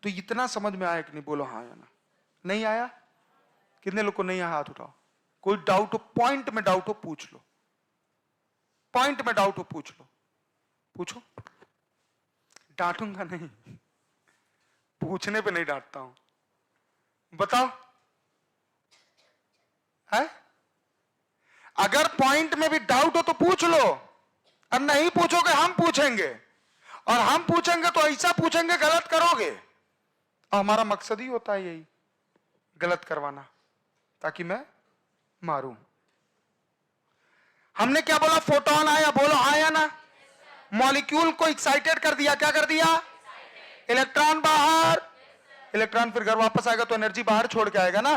तो इतना समझ में आया कि नहीं? बोलो हाँ या ना। नहीं आया? कितने लोग को नहीं आया? हाथ उठाओ। कोई डाउट हो, पॉइंट में डाउट हो पूछ लो, पॉइंट में डाउट हो पूछ लो, पूछो। डांटूंगा नहीं, पूछने पे नहीं डांटता हूं। बताओ है? अगर पॉइंट में भी डाउट हो तो पूछ लो, और नहीं पूछोगे हम पूछेंगे, और हम पूछेंगे तो ऐसा पूछेंगे गलत करोगे। और हमारा मकसद ही होता है यही, गलत करवाना, ताकि मैं मारूं। हमने क्या बोला? फोटोन आया, बोलो हाँ या ना। मॉलिक्यूल को एक्साइटेड कर दिया, क्या कर दिया? इलेक्ट्रॉन बाहर, इलेक्ट्रॉन फिर घर वापस आएगा तो एनर्जी बाहर छोड़ के आएगा ना।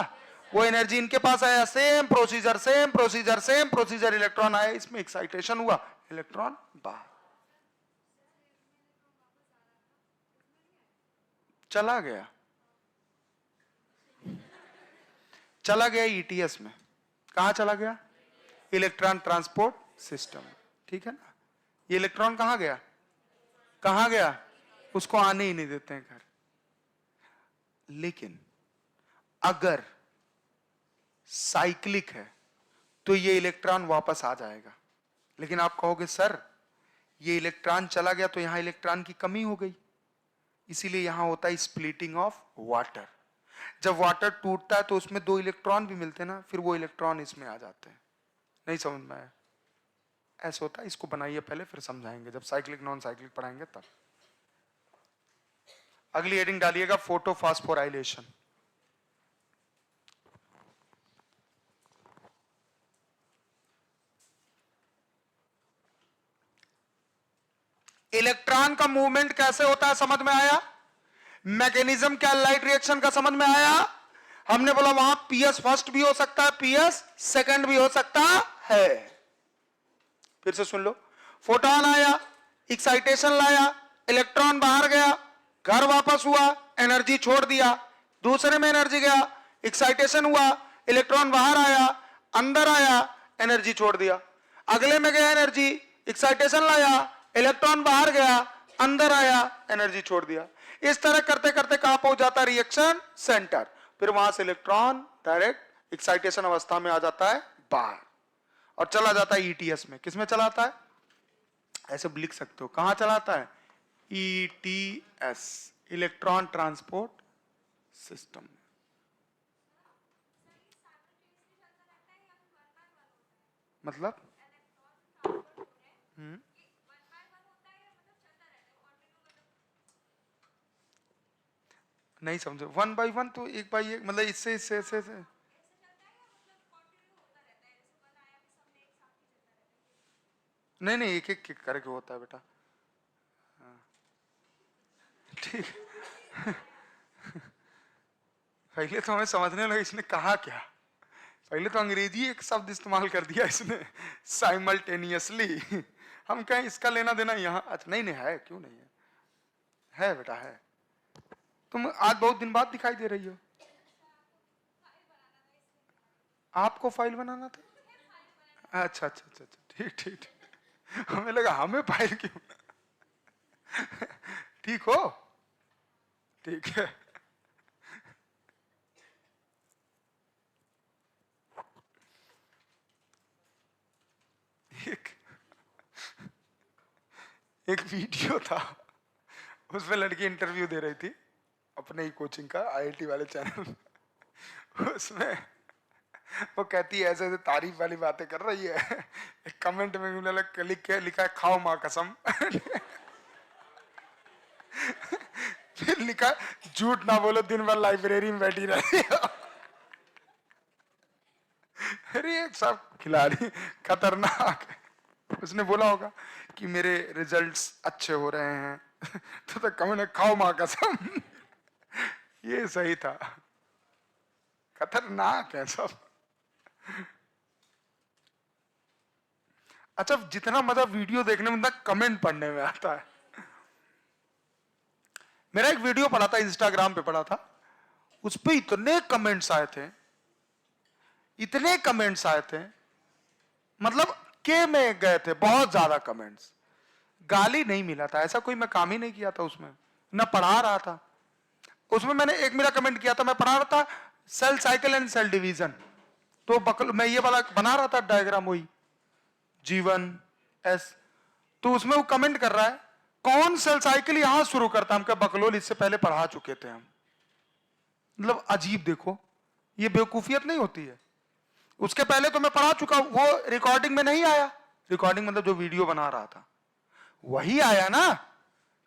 वो एनर्जी इनके पास आया, same procedure, same procedure, same procedure. Electron आया, इसमें एक्साइटेशन हुआ, इलेक्ट्रॉन बाहर चला गया, चला गया ईटीएस में। कहां चला गया? Electron transport system. ठीक है ना? ये इलेक्ट्रॉन कहां गया? कहां गया? उसको आने ही नहीं देते हैं घर। लेकिन अगर साइक्लिक है तो ये इलेक्ट्रॉन वापस आ जाएगा। लेकिन आप कहोगे सर ये इलेक्ट्रॉन चला गया तो यहां इलेक्ट्रॉन की कमी हो गई, इसीलिए यहां होता है स्प्लिटिंग ऑफ वाटर। जब वाटर टूटता है तो उसमें 2 इलेक्ट्रॉन भी मिलते हैं ना, फिर वो इलेक्ट्रॉन इसमें आ जाते हैं। नहीं समझ में आया? ऐसा होता है। इसको बनाइए पहले, फिर समझाएंगे जब साइक्लिक नॉन साइक्लिक पढ़ाएंगे तब। अगली हेडिंग डालिएगा, फोटोफॉस्फोराइलेशन। इलेक्ट्रॉन का मूवमेंट कैसे होता है समझ में आया? मैकेनिज्म क्या, लाइट रिएक्शन का समझ में आया? हमने बोला वहां पीएस फर्स्ट भी हो सकता है, पीएस सेकंड भी हो सकता है। फिर से सुन लो, फोटोन आया, एक्साइटेशन लाया, इलेक्ट्रॉन बाहर गया, घर वापस हुआ, एनर्जी छोड़ दिया, दूसरे में एनर्जी गया, एक्साइटेशन हुआ, इलेक्ट्रॉन बाहर आया, अंदर आया, एनर्जी छोड़ दिया, अगले में गया एनर्जी, एक्साइटेशन लाया, इलेक्ट्रॉन बाहर गया, अंदर आया, एनर्जी छोड़ दिया। इस तरह करते करते कहां पहुंच जाता है? Reaction centre. फिर वहां से इलेक्ट्रॉन डायरेक्ट एक्साइटेशन अवस्था में आ जाता है बाहर, और चला जाता है ईटीएस में। किसमें चलाता है? ऐसे लिख सकते हो, कहां चलाता है? ETS, electron transport system. मतलब नहीं समझो। 1 बाई 1 तो एक बाई एक, मतलब इससे इससे ऐसे। नहीं नहीं, एक एक करके होता है बेटा। ठीक। पहले तो हमें समझने लगे इसने कहा क्या। पहले तो अंग्रेजी एक शब्द इस्तेमाल कर दिया इसने, साइमल्टेनियसली। हम कहें इसका लेना देना यहाँ। अच्छा नहीं नहीं है, क्यों नहीं है? है बेटा है। तुम आज बहुत दिन बाद दिखाई दे रही हो। आपको फाइल बनाना था? अच्छा अच्छा अच्छा अच्छा, ठीक ठीक ठीक। हमें लगा हमें फाइल क्यों। ठीक हो? ठीक है। एक वीडियो था, उसमें लड़की इंटरव्यू दे रही थी अपने ही कोचिंग का, आईआईटी वाले चैनल। उसमें वो कहती है ऐसे ऐसे तारीफ वाली बातें कर रही है। एक कमेंट में भी लिखा है खाओ माँ कसम। फिर लिखा झूठ ना बोलो दिन भर लाइब्रेरी में बैठी रही। अरे सब खिलाड़ी खतरनाक है। उसने बोला होगा कि मेरे रिजल्ट्स अच्छे हो रहे हैं तो कमेंट खाओ मां कसम। ये सही था। खतरनाक है सब। अच्छा, जितना मजा वीडियो देखने में उतना कमेंट पढ़ने में आता है। मेरा एक वीडियो पड़ा था, इंस्टाग्राम पे पड़ा था, उस पे इतने कमेंट्स आए थे, इतने कमेंट्स आए थे, मतलब के में गए थे बहुत ज्यादा कमेंट्स। गाली नहीं मिला था, ऐसा कोई मैं काम ही नहीं किया था उसमें, ना पढ़ा रहा था। उसमें मैंने एक मेरा कमेंट किया था, मैं पढ़ा रहा था cell cycle and cell division, तो मैं ये वाला बना रहा था डायग्राम, वही जीवन एस। तो उसमें वो कमेंट कर रहा है कौन सेल साइकिल यहां शुरू करता, हम क्या बकलोल इससे पहले पढ़ा चुके थे हम। मतलब अजीब, देखो ये बेवकूफियत नहीं होती है। उसके पहले तो मैं पढ़ा चुका, वो रिकॉर्डिंग में नहीं आया। रिकॉर्डिंग मतलब जो वीडियो बना रहा था वही आया ना।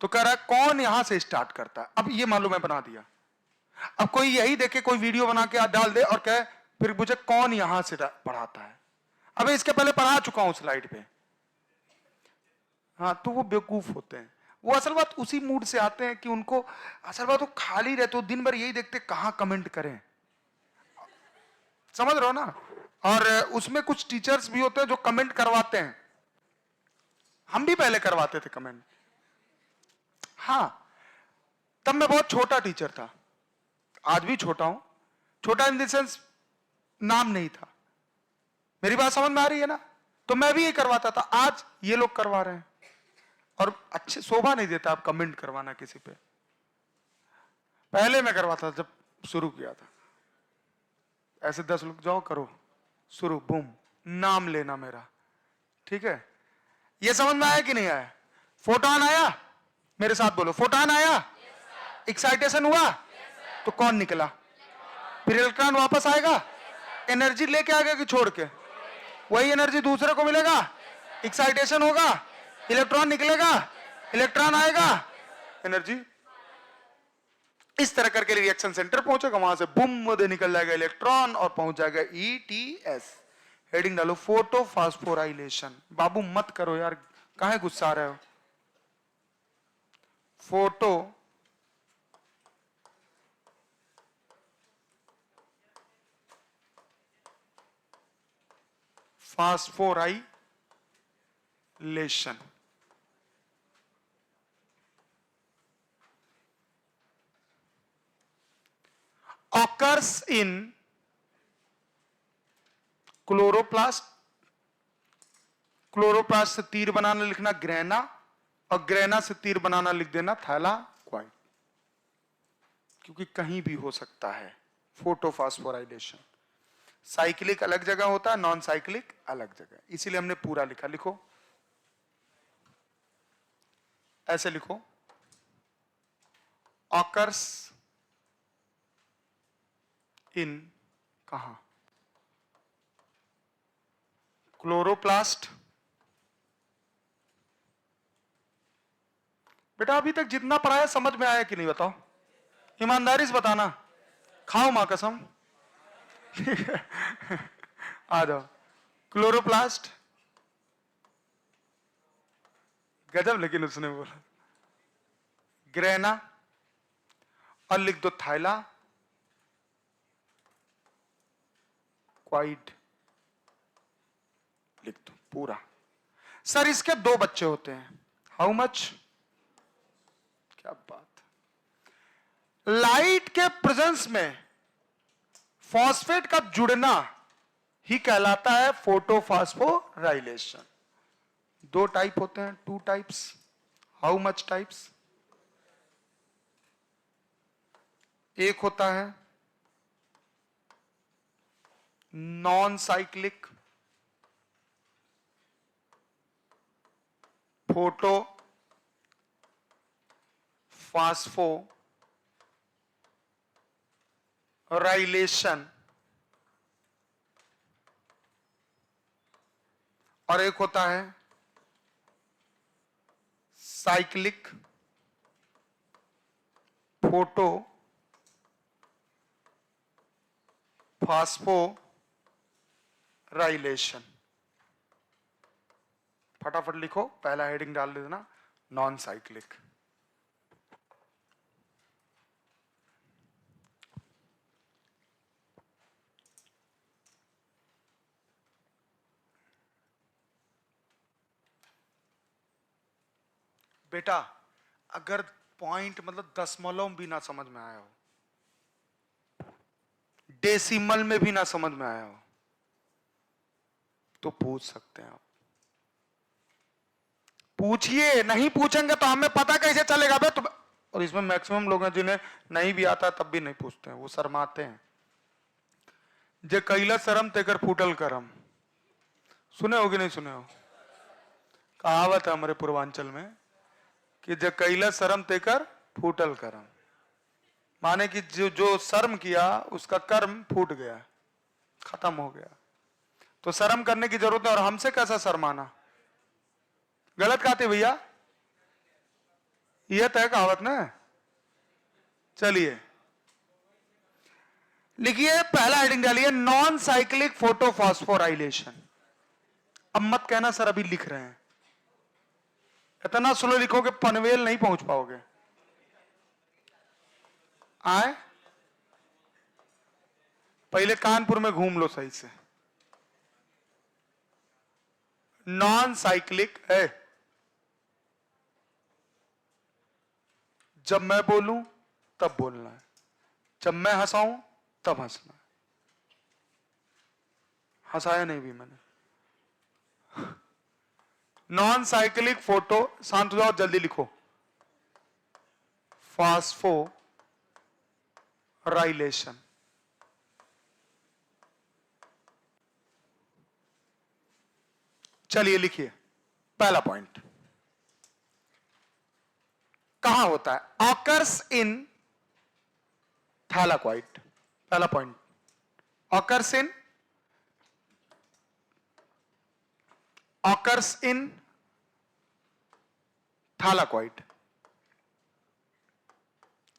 तो कह रहा है कौन यहां से स्टार्ट करता है। अब ये मालूम है बना दिया, अब कोई यही देखे कोई वीडियो बना के डाल दे और कहे फिर मुझे कौन यहां से पढ़ाता है। अब इसके पहले पढ़ा चुका हूं स्लाइड पे। हाँ, तो वो बेवकूफ होते हैं। वो असल बात उसी मूड से आते हैं कि उनको असल बात वो खाली रहते हो, दिन भर यही देखते कहां कमेंट करें, समझ रहे हो ना। और उसमें कुछ टीचर्स भी होते हैं जो कमेंट करवाते हैं। हम भी पहले करवाते थे कमेंट। हाँ, तब मैं बहुत छोटा टीचर था, आज भी छोटा हूं। छोटा इन द सेंस नाम नहीं था। मेरी बात समझ में आ रही है ना। तो मैं भी ये करवाता था, आज ये लोग करवा रहे हैं। और अच्छे शोभा नहीं देता आप कमेंट करवाना किसी पे। पहले मैं करवाता था जब शुरू किया था, ऐसे 10 लोग जाओ करो शुरू, बूम, नाम लेना मेरा, ठीक है। ये समझ में आया कि नहीं आया। फोटोन आया, मेरे साथ बोलो फोटोन आया। एक्साइटेशन हुआ तो कौन निकला, फिर इलेक्ट्रॉन वापस आएगा, एनर्जी लेके आएगा कि छोड़ के, वही एनर्जी दूसरे को मिलेगा, एक्साइटेशन होगा, इलेक्ट्रॉन निकलेगा, इलेक्ट्रॉन आएगा, एनर्जी इस तरह करके रिएक्शन सेंटर पहुंचेगा, वहां से बुम दे निकल जाएगा इलेक्ट्रॉन और पहुंच जाएगा ईटीएस। हेडिंग डालो फोटो फास्फोराइलेशन। बाबू मत करो यार, काहे गुस्सा आ रहे हो। Photo phosphorylation occurs in chloroplast. Chloroplast से तीर बनाना लिखना ग्रेना, और ग्रेना से तीर बनाना लिख देना थैलाक्वाइड, क्योंकि कहीं भी हो सकता है फोटोफास्फोराइलेशन। साइक्लिक अलग जगह होता है, नॉन साइक्लिक अलग जगह, इसीलिए हमने पूरा लिखा। लिखो ऐसे लिखो, ऑकर्स इन कहां, क्लोरोप्लास्ट। बेटा अभी तक जितना पढ़ाया समझ में आया कि नहीं, बताओ ईमानदारी से बताना, खाओ मां कसम। आ जाओ, क्लोरोप्लास्ट, गजब, लेकिन उसने बोला ग्रेना, और लिख दो थाइला क्वाइड, लिख दो पूरा। सर इसके 2 बच्चे होते हैं, हाउ मच, क्या बात। लाइट के प्रेजेंस में फॉस्फेट का जुड़ना ही कहलाता है फोटोफास्फोराइलेशन। 2 टाइप होते हैं, 2 टाइप्स। हाउ मच टाइप्स, एक होता है नॉन साइक्लिक फोटो फास्फोराइलेशन, और एक होता है साइक्लिक फोटो फास्फोराइलेशन। राइलेशन। फटाफट लिखो, पहला हेडिंग डाल देना नॉन साइक्लिक। बेटा अगर पॉइंट मतलब दशमलव भी ना समझ में आया हो, डेसिमल में भी ना समझ में आया हो, तो पूछ सकते हैं आप। पूछिए, नहीं पूछेंगे तो हमें पता कैसे चलेगा बे तुम। और इसमें मैक्सिमम लोग हैं जिन्हें नहीं भी आता तब भी नहीं पूछते हैं, वो शर्माते हैं। जे कैला शरम तेकर फूटल करम, सुने हो कि नहीं सुने हो? कहावत है हमारे पूर्वांचल में कि जे कैला शरम तेकर फूटल करम, माने कि जो जो शर्म किया उसका कर्म फूट गया, खत्म हो गया। तो शर्म करने की जरूरत है। और हमसे कैसा शर्माना, गलत कहते भैया, यह तय कहावत ना। चलिए लिखिए, पहला हेडिंग डालिए नॉन साइक्लिक फोटोफॉस्फोराइलेशन। अब मत कहना सर अभी लिख रहे हैं, इतना स्लो लिखोगे पनवेल नहीं पहुंच पाओगे। आए पहले कानपुर में घूम लो सही से। नॉन साइक्लिक है, जब मैं बोलूं तब बोलना है, जब मैं हंसाऊं तब हंसना है। हंसाया नहीं भी मैंने। नॉन साइक्लिक फोटो, शांत हो जाओ जल्दी लिखो, फास्फोराइलेशन। चलिए लिखिए, पहला पॉइंट कहां होता है? Occurs in thylakoid. पहला point, occurs in, occurs in thylakoid.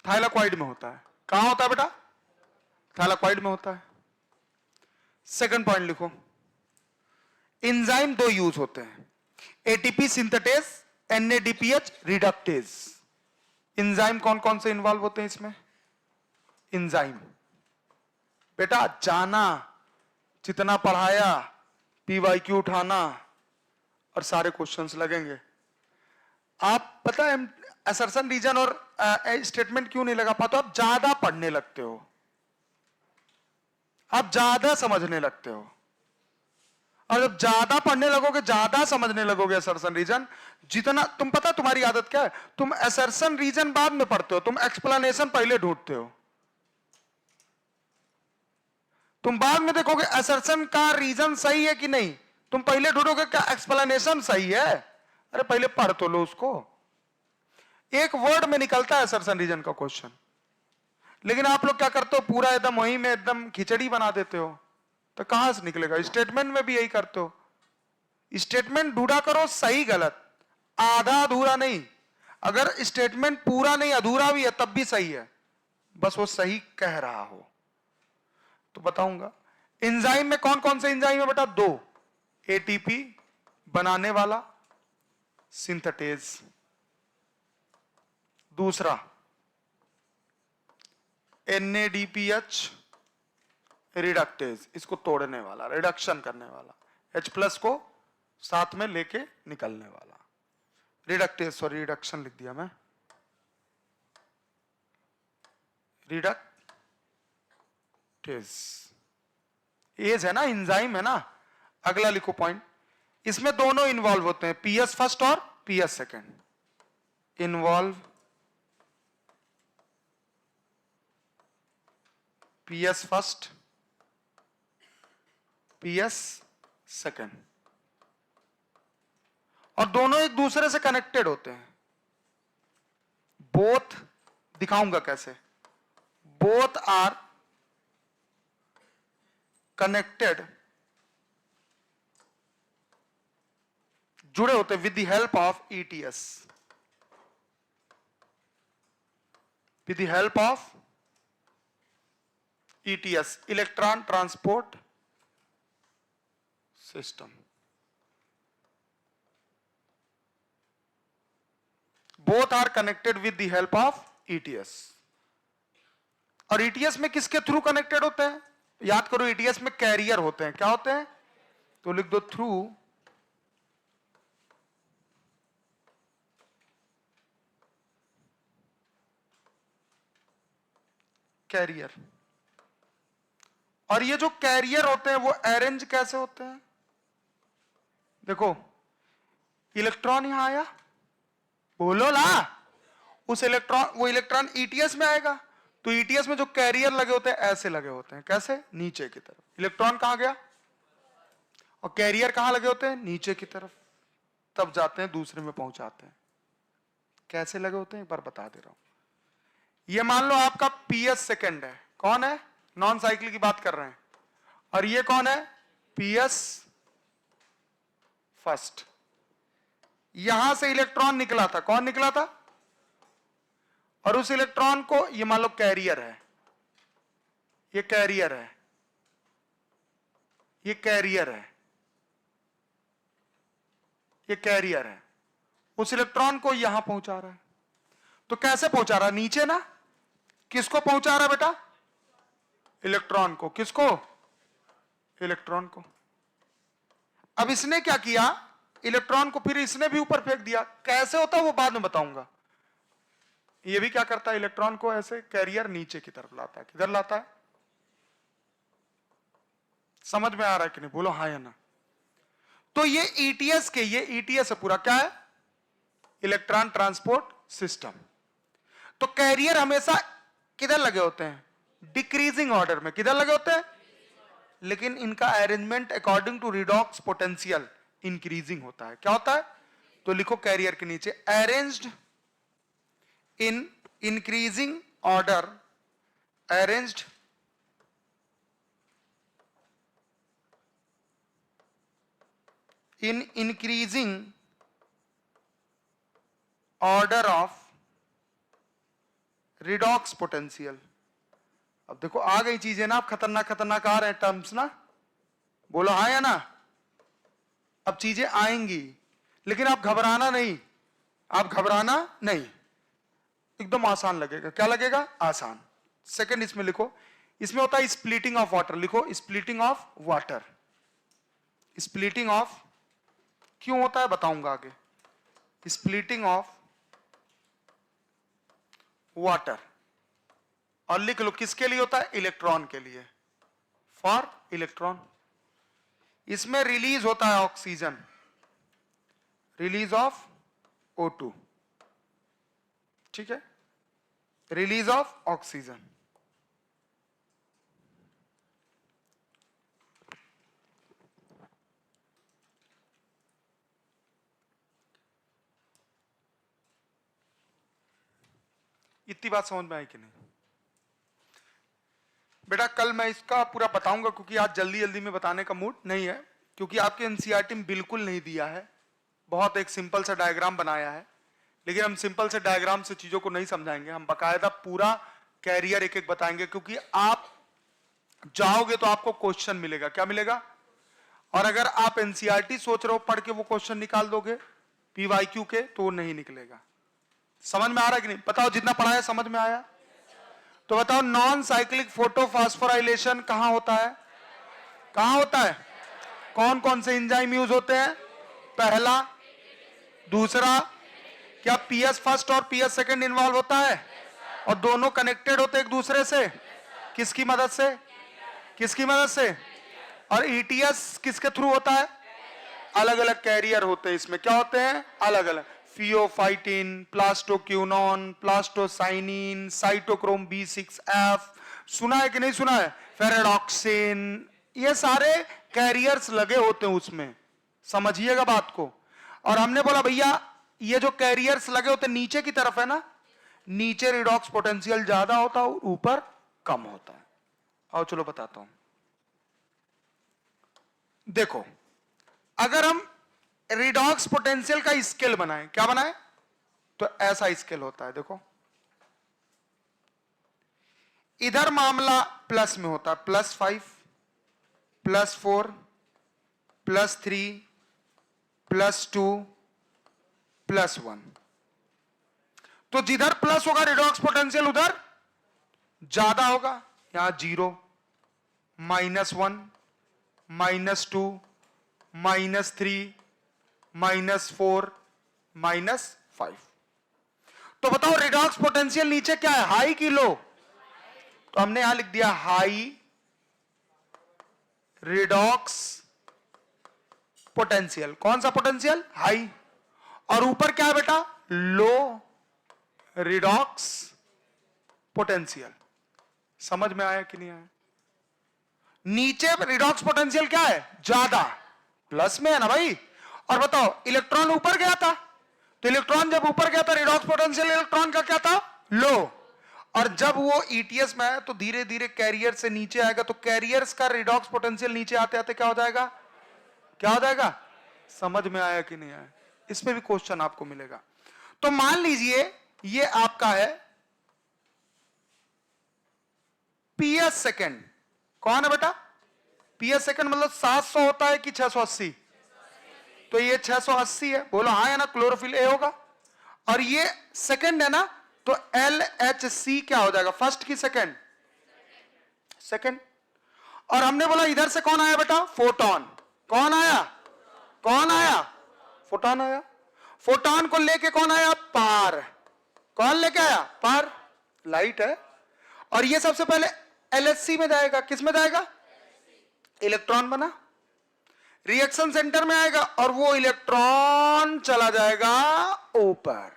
Thylakoid में होता है। कहां होता है बेटा? थैलाक्वाइड में होता है। सेकंड पॉइंट लिखो, एंजाइम दो यूज होते हैं, ATP synthetase, NADPH reductase. Enzyme कौन कौन से इन्वॉल्व होते हैं इसमें? एंजाइम बेटा जाना, जितना पढ़ाया, पीवाईक्यू उठाना और सारे क्वेश्चंस लगेंगे। आप पता है असर्शन रीजन और स्टेटमेंट क्यों नहीं लगा पाते? आप ज्यादा पढ़ने लगते हो, आप ज्यादा समझने लगते हो। और जब ज्यादा पढ़ने लगोगे, ज्यादा समझने लगोगे असर्शन रीजन, जितना तुम पता तुम्हारी आदत क्या है, तुम असर्शन रीजन बाद में पढ़ते हो, तुम एक्सप्लेनेशन पहले ढूंढते हो। तुम बाद में देखोगे असर्शन का रीजन सही है कि नहीं, तुम पहले ढूंढोगे क्या एक्सप्लेनेशन सही है। अरे पहले पढ़ तो लो उसको। एक वर्ड में निकलता है असर्शन रीजन का क्वेश्चन, लेकिन आप लोग क्या करते हो, पूरा एकदम वही में एकदम खिचड़ी बना देते हो, तो कहां से निकलेगा? स्टेटमेंट में भी यही करते हो, स्टेटमेंट ढूंढा करो सही गलत, आधा अधूरा नहीं। अगर स्टेटमेंट पूरा नहीं अधूरा भी है तब भी सही है, बस वो सही कह रहा हो। तो बताऊंगा एंजाइम में कौन कौन से एंजाइम है बेटा? दो, एटीपी बनाने वाला सिंथेटेज, दूसरा एनएडीपीएच रिडक्टेज, इसको तोड़ने वाला, रिडक्शन करने वाला, H प्लस को साथ में लेके निकलने वाला। रिडक्टेज, सॉरी रिडक्शन लिख दिया मैं, रिडक्टेज एज है ना, एंजाइम है ना। अगला लिखो पॉइंट, इसमें दोनों इन्वॉल्व होते हैं, पीएस फर्स्ट और PS second. Involve PS first, PS second, और दोनों एक दूसरे से कनेक्टेड होते हैं। बोथ, दिखाऊंगा कैसे, बोथ आर कनेक्टेड, जुड़े होते with the help of ETS, with the help of ETS, electron transport system. Both are connected with the help of ETS. और ईटीएस में किसके थ्रू कनेक्टेड होते हैं? याद करो, ईटीएस में कैरियर होते हैं। क्या होते हैं? तो लिख दो थ्रू कैरियर। और ये जो कैरियर होते हैं वो अरेंज कैसे होते हैं? देखो, इलेक्ट्रॉन यहां आया, बोलो ला, उस इलेक्ट्रॉन, वो इलेक्ट्रॉन ईटीएस में आएगा, तो ईटीएस में जो कैरियर लगे होते हैं ऐसे लगे होते हैं। कैसे? नीचे की तरफ। इलेक्ट्रॉन कहां गया और कैरियर कहां लगे होते हैं? नीचे की तरफ। तब जाते हैं दूसरे में पहुंचाते हैं। कैसे लगे होते हैं एक बार बता दे रहा हूं। ये मान लो आपका पीएस सेकंड है। कौन है? नॉन साइकिल की बात कर रहे हैं। और ये कौन है? PS first. यहां से इलेक्ट्रॉन निकला था। कौन निकला था? और उस इलेक्ट्रॉन को ये मान लो कैरियर है, ये कैरियर है, ये कैरियर है, ये कैरियर है। उस इलेक्ट्रॉन को यहां पहुंचा रहा है। तो कैसे पहुंचा रहा है? नीचे ना। किसको पहुंचा रहा है बेटा? इलेक्ट्रॉन को। किसको? इलेक्ट्रॉन को। अब इसने क्या किया? इलेक्ट्रॉन को फिर इसने भी ऊपर फेंक दिया। कैसे होता है वो बाद में बताऊंगा। ये भी क्या करता है? इलेक्ट्रॉन को ऐसे कैरियर नीचे की तरफ लाता है। किधर लाता है? समझ में आ रहा है कि नहीं? बोलो हाँ या ना। तो ये ईटीएस के, ये ईटीएस है पूरा। क्या है? Electron transport system. तो कैरियर हमेशा किधर लगे होते हैं? डिक्रीजिंग ऑर्डर में। किधर लगे होते हैं? लेकिन इनका arrangement according to redox potential increasing होता है। क्या होता है? तो लिखो कैरियर के नीचे arranged in increasing order, arranged in increasing order of redox potential. अब देखो आ गई चीजें ना, आप खतरनाक खतरनाक आ रहे हैं टर्म्स ना। बोलो हाँ या ना। अब चीजें आएंगी, लेकिन आप घबराना नहीं, आप घबराना नहीं, एकदम आसान लगेगा। क्या लगेगा? आसान। सेकंड इसमें लिखो, इसमें होता है स्प्लिटिंग ऑफ वाटर। लिखो splitting of water. Splitting of क्यों होता है बताऊंगा आगे। Splitting of water. और लिख लो किसके लिए होता है? इलेक्ट्रॉन के लिए, फॉर इलेक्ट्रॉन। इसमें रिलीज होता है ऑक्सीजन, रिलीज ऑफ O2। ठीक है, रिलीज ऑफ ऑक्सीजन। इतनी बात समझ में आई कि नहीं? बेटा कल मैं इसका पूरा बताऊंगा, क्योंकि आज जल्दी जल्दी में बताने का मूड नहीं है, क्योंकि आपके एनसीईआरटी में बिल्कुल नहीं दिया है। बहुत एक सिंपल सा डायग्राम बनाया है, लेकिन हम सिंपल से डायग्राम से चीजों को नहीं समझाएंगे। हम बकायदा पूरा कैरियर एक एक बताएंगे, क्योंकि आप जाओगे तो आपको क्वेश्चन मिलेगा। क्या मिलेगा? और अगर आप एनसीईआरटी सोच रहे हो पढ़ के वो क्वेश्चन निकाल दोगे पीवाईक्यू के, तो नहीं निकलेगा। समझ में आ रहा है कि नहीं? बताओ जितना पढ़ा है समझ में आया? तो बताओ नॉन साइक्लिक फोटोफॉस्फोराइलेशन कहां होता है? कहां होता है? कौन कौन से एंजाइम यूज होते हैं? पहला, दूसरा। क्या पीएस फर्स्ट और पीएस सेकंड इन्वॉल्व होता है? और दोनों कनेक्टेड होते हैं एक दूसरे से। किसकी मदद से? किसकी मदद से? और ईटीएस किसके थ्रू होता है? अलग अलग कैरियर होते हैं इसमें। क्या होते हैं? अलग अलग। Pheophytin, plastoquinone, plastocyanin, cytochrome B6F। सुना है कि नहीं सुना है? फेरेडॉक्सिन, ये सारे कैरियर्स लगे होते हैं उसमें। समझिएगा बात को। और हमने बोला भैया ये जो कैरियर्स लगे होते हैं नीचे की तरफ है ना, नीचे रिडॉक्स पोटेंशियल ज्यादा होता है, ऊपर कम होता है। आओ चलो बताता हूं। देखो, अगर हम रिडॉक्स पोटेंशियल का स्केल बनाएं, क्या बनाएं? तो ऐसा स्केल होता है। देखो इधर मामला प्लस में होता है, +5, +4, +3 +2 +1। तो जिधर प्लस होगा रिडॉक्स पोटेंशियल उधर ज्यादा होगा। यहां 0 -1 -2 -3 -4 -5। तो बताओ रिडॉक्स पोटेंशियल नीचे क्या है, हाई की लो? तो हमने यहां लिख दिया हाई रिडॉक्स पोटेंशियल। कौन सा पोटेंशियल? हाई। और ऊपर क्या है बेटा? लो रिडॉक्स पोटेंशियल। समझ में आया कि नहीं आया? नीचे रिडॉक्स पोटेंशियल क्या है? ज्यादा, प्लस में है ना भाई। और बताओ इलेक्ट्रॉन ऊपर गया था, तो इलेक्ट्रॉन जब ऊपर गया था रिडॉक्स पोटेंशियल इलेक्ट्रॉन का क्या था? लो। और जब वो ईटीएस में है तो धीरे धीरे कैरियर से नीचे आएगा, तो कैरियर्स का रिडॉक्स पोटेंशियल नीचे आते आते क्या हो जाएगा? क्या हो जाएगा? समझ में आया कि नहीं आया? इस पे भी क्वेश्चन आपको मिलेगा। तो मान लीजिए ये आपका है पीएस सेकेंड। कौन है बेटा? पीएस सेकेंड मतलब 700 होता है कि 680? तो ये 680 है, बोलो हाँ है ना? क्लोरोफिल ए होगा। और ये सेकेंड है ना, तो LHC क्या हो जाएगा? फर्स्ट की सेकेंड? सेकेंड। और हमने बोला इधर से कौन आया बेटा? फोटोन। कौन आया? कौन आया? फोटोन आया। फोटोन को लेके कौन आया? पार। कौन लेके आया? पार, लाइट है। और ये सबसे पहले LHC में जाएगा। किस में जाएगा? इलेक्ट्रॉन बना, रिएक्शन सेंटर में आएगा और वो इलेक्ट्रॉन चला जाएगा ऊपर।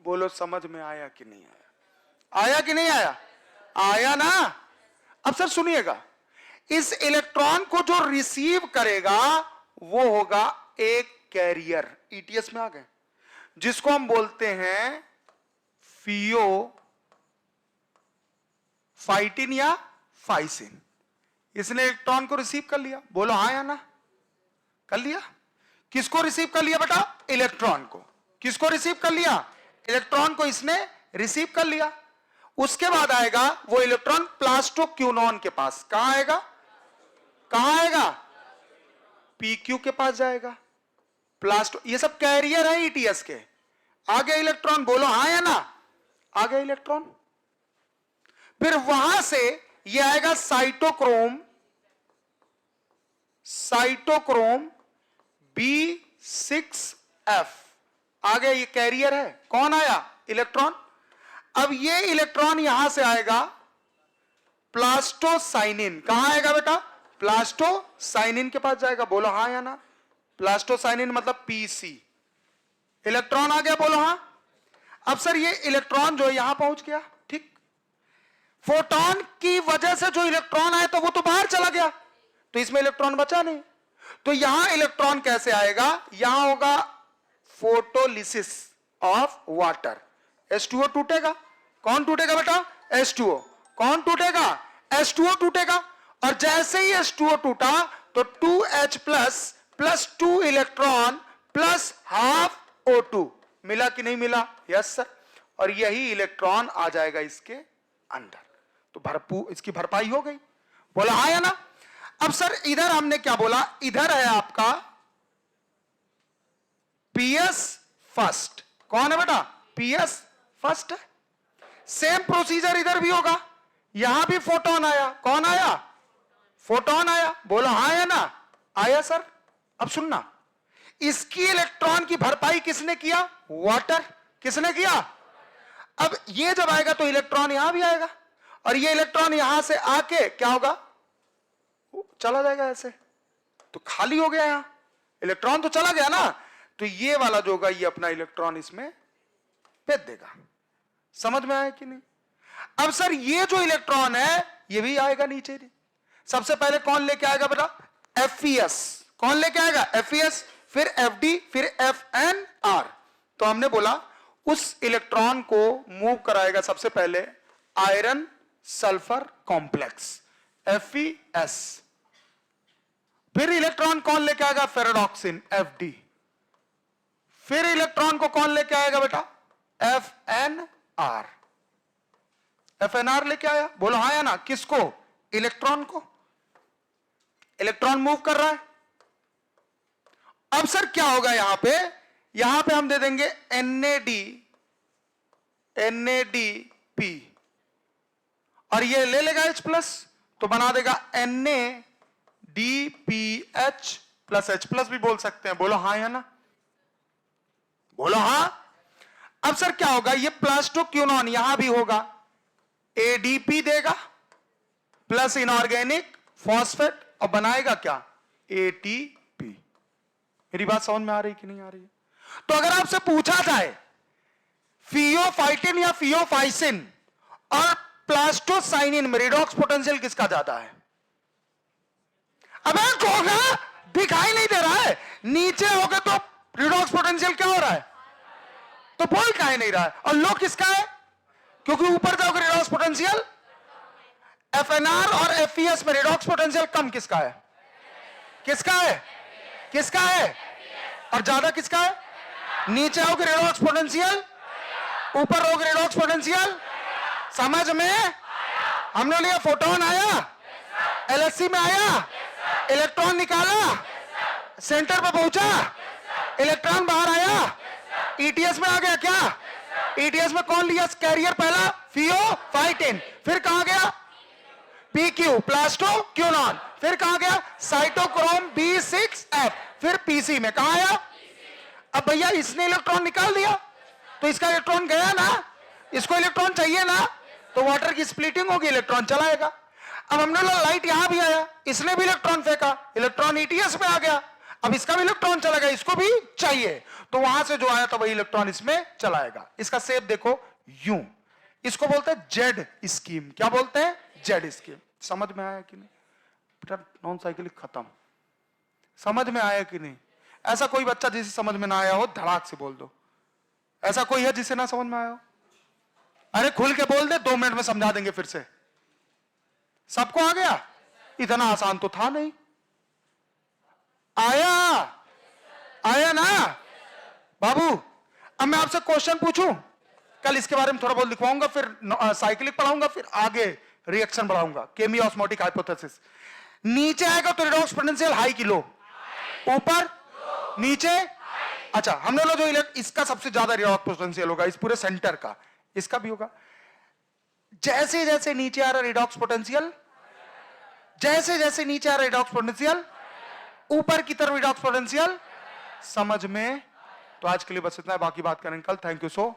बोलो समझ में आया कि नहीं आया? आया कि नहीं आया? आया ना। अब सर सुनिएगा, इस इलेक्ट्रॉन को जो रिसीव करेगा वो होगा एक कैरियर। ईटीएस में आ गए, जिसको हम बोलते हैं फियो फाइटिन या फाइसिन। इसने इलेक्ट्रॉन को रिसीव कर लिया। बोलो हाँ या ना? कर लिया। किसको रिसीव कर लिया बेटा? इलेक्ट्रॉन को। किसको रिसीव कर लिया? इलेक्ट्रॉन को इसने रिसीव कर लिया। उसके बाद आएगा वो इलेक्ट्रॉन प्लास्टोक्यूनॉन के पास। कहां आएगा? कहां आएगा? पीक्यू के पास जाएगा। प्लास्टो, ये सब कैरियर है ईटीएस के। आगे इलेक्ट्रॉन, बोलो हाँ या ना? आ गया इलेक्ट्रॉन। फिर वहां से ये आएगा साइटोक्रोम, साइटोक्रोम B6F। आगे ये कैरियर है। कौन आया? इलेक्ट्रॉन। अब ये इलेक्ट्रॉन यहां से आएगा प्लास्टोसाइनिन। कहां आएगा बेटा? प्लास्टोसाइनिन के पास जाएगा। बोलो हाँ या ना? प्लास्टोसाइनिन मतलब PC। इलेक्ट्रॉन आ गया, बोलो हाँ। अब सर ये इलेक्ट्रॉन जो यहां पहुंच गया, ठीक। फोटोन की वजह से जो इलेक्ट्रॉन आया तो वो तो बाहर चला गया, तो इसमें इलेक्ट्रॉन बचा नहीं। तो यहां इलेक्ट्रॉन कैसे आएगा? यहां होगा फोटोलिसिस ऑफ वाटर। H2O टूटेगा। कौन टूटेगा बेटा? H2O। कौन टूटेगा? H2O टूटेगा। और जैसे ही H2O टूटा तो 2H plus 2 electron plus half O2 मिला कि नहीं मिला? Yes sir. और यही इलेक्ट्रॉन आ जाएगा इसके अंदर, तो भरपूर इसकी भरपाई हो गई। बोला हाँ या ना? अब सर इधर हमने क्या बोला? इधर है आपका PS फर्स्ट। कौन है बेटा? PS फर्स्ट है। सेम प्रोसीजर इधर भी होगा। यहां भी फोटोन आया। कौन आया? फोटोन आया। बोलो हाँ या ना? आया सर। अब सुनना, इसकी इलेक्ट्रॉन की भरपाई किसने किया? वाटर। किसने किया? अब ये जब आएगा तो इलेक्ट्रॉन यहां भी आएगा, और ये इलेक्ट्रॉन यहां से आके क्या होगा? चला जाएगा ऐसे, तो खाली हो गया। यहां इलेक्ट्रॉन तो चला गया ना, तो ये वाला जो होगा ये अपना इलेक्ट्रॉन इसमें भेज देगा। समझ में आया कि नहीं? अब सर ये जो इलेक्ट्रॉन है ये भी आएगा नीचे। सबसे पहले कौन लेके आएगा बेटा? FeS। कौन लेके आएगा? FeS। फिर FD, फिर FnR। तो हमने बोला उस इलेक्ट्रॉन को मूव कराएगा सबसे पहले आयरन सल्फर कॉम्प्लेक्स FeS। फिर इलेक्ट्रॉन कौन लेके आएगा? Ferredoxin FD। फिर इलेक्ट्रॉन को कौन लेके आएगा बेटा? FnR। FnR लेके आया। बोलो हाँ या ना? किसको? इलेक्ट्रॉन को। इलेक्ट्रॉन मूव कर रहा है, अब सर क्या होगा यहां पे हम दे देंगे NADP और ये ले लेगा H प्लस तो बना देगा NADPH प्लस H प्लस भी बोल सकते हैं। बोलो हाँ या ना, बोलो हाँ। अब सर क्या होगा, ये प्लास्टोक्यूनॉन यहां भी होगा, ADP देगा प्लस इनऑर्गेनिक फॉस्फेट और बनाएगा क्या, ATP। मेरी बात समझ में आ रही कि नहीं आ रही है? तो अगर आपसे पूछा जाए फियोफाइटिन या फियोफाइसिन और प्लास्टोसाइनिन में रिडॉक्स पोटेंशियल किसका ज्यादा है? अबे होगा, दिखाई नहीं दे रहा है, नीचे होगा तो रिडॉक्स पोटेंशियल क्या हो रहा है, तो बोल काहे नहीं रहा है? और लो किसका है, क्योंकि ऊपर जाओगे रिडॉक्स पोटेंशियल FNR और FES में रिडॉक्स पोटेंशियल कम किसका है, किसका है, किसका है, और ज्यादा किसका है? नीचे आओगे रिडॉक्स पोटेंशियल, ऊपर होगे रिडॉक्स पोटेंशियल। समझ में? हमने लिया फोटोन आया, LHC में आया, इलेक्ट्रॉन निकाला, सेंटर पर पहुंचा, इलेक्ट्रॉन बाहर आया, ETS में आ गया क्या? ETS में कौन लिया कैरियर पहला? फियोफाइटिन। फिर कहां गया? PQ plastoquinone. फिर कहां गया? Cytochrome B6F। फिर PC में कहां आया? अब भैया इसने इलेक्ट्रॉन निकाल दिया तो इसका इलेक्ट्रॉन गया ना, इसको इलेक्ट्रॉन चाहिए ना, तो वाटर की स्प्लिटिंग होगी, इलेक्ट्रॉन चला आएगा। अब हमने लाइट यहां भी आया, इसने भी इलेक्ट्रॉन फेंका, इलेक्ट्रॉन ETS में आ गया, अब इसका भी इलेक्ट्रॉन चला गया, इसको भी चाहिए, तो वहां से जो आया था वही इलेक्ट्रॉन इसमें चलाएगा। इसका शेप देखो यूं, इसको बोलते हैं जेड स्कीम। क्या बोलते हैं? Z scheme. समझ में आया कि नहीं बेटा? नॉन साइक्लिक खत्म। समझ में आया कि नहीं? ऐसा कोई बच्चा जिसे समझ में ना आया हो धड़ाक से बोल दो। ऐसा कोई है जिसे ना समझ में आया हो? अरे खुल के बोल दे, 2 मिनट में समझा देंगे फिर से। सबको आ गया? इतना आसान तो था नहीं। आया? आया ना बाबू? अब मैं आपसे क्वेश्चन पूछूं, कल इसके बारे में थोड़ा बहुत लिखवाऊंगा, फिर साइक्लिक पढ़ाऊंगा, फिर आगे रिएक्शन बढ़ाऊंगा, केमी ऑस्मोटिक हाइपोथेसिस। नीचे आएगा तो रिडॉक्स पोटेंशियल हाई की लो, ऊपर नीचे। अच्छा हमने लो जो इसका सबसे ज्यादा रिडॉक्स पोटेंशियल होगा इस पूरे सेंटर का, इसका भी होगा। जैसे जैसे नीचे आ रहा रिडॉक्स पोटेंशियल, जैसे जैसे नीचे आ रहा रिडॉक्स पोटेंशियल, ऊपर की तरफ रिडॉक्स पोटेंशियल। समझ में? तो आज के लिए बस इतना है, बाकी बात करेंगे कल। Thank you so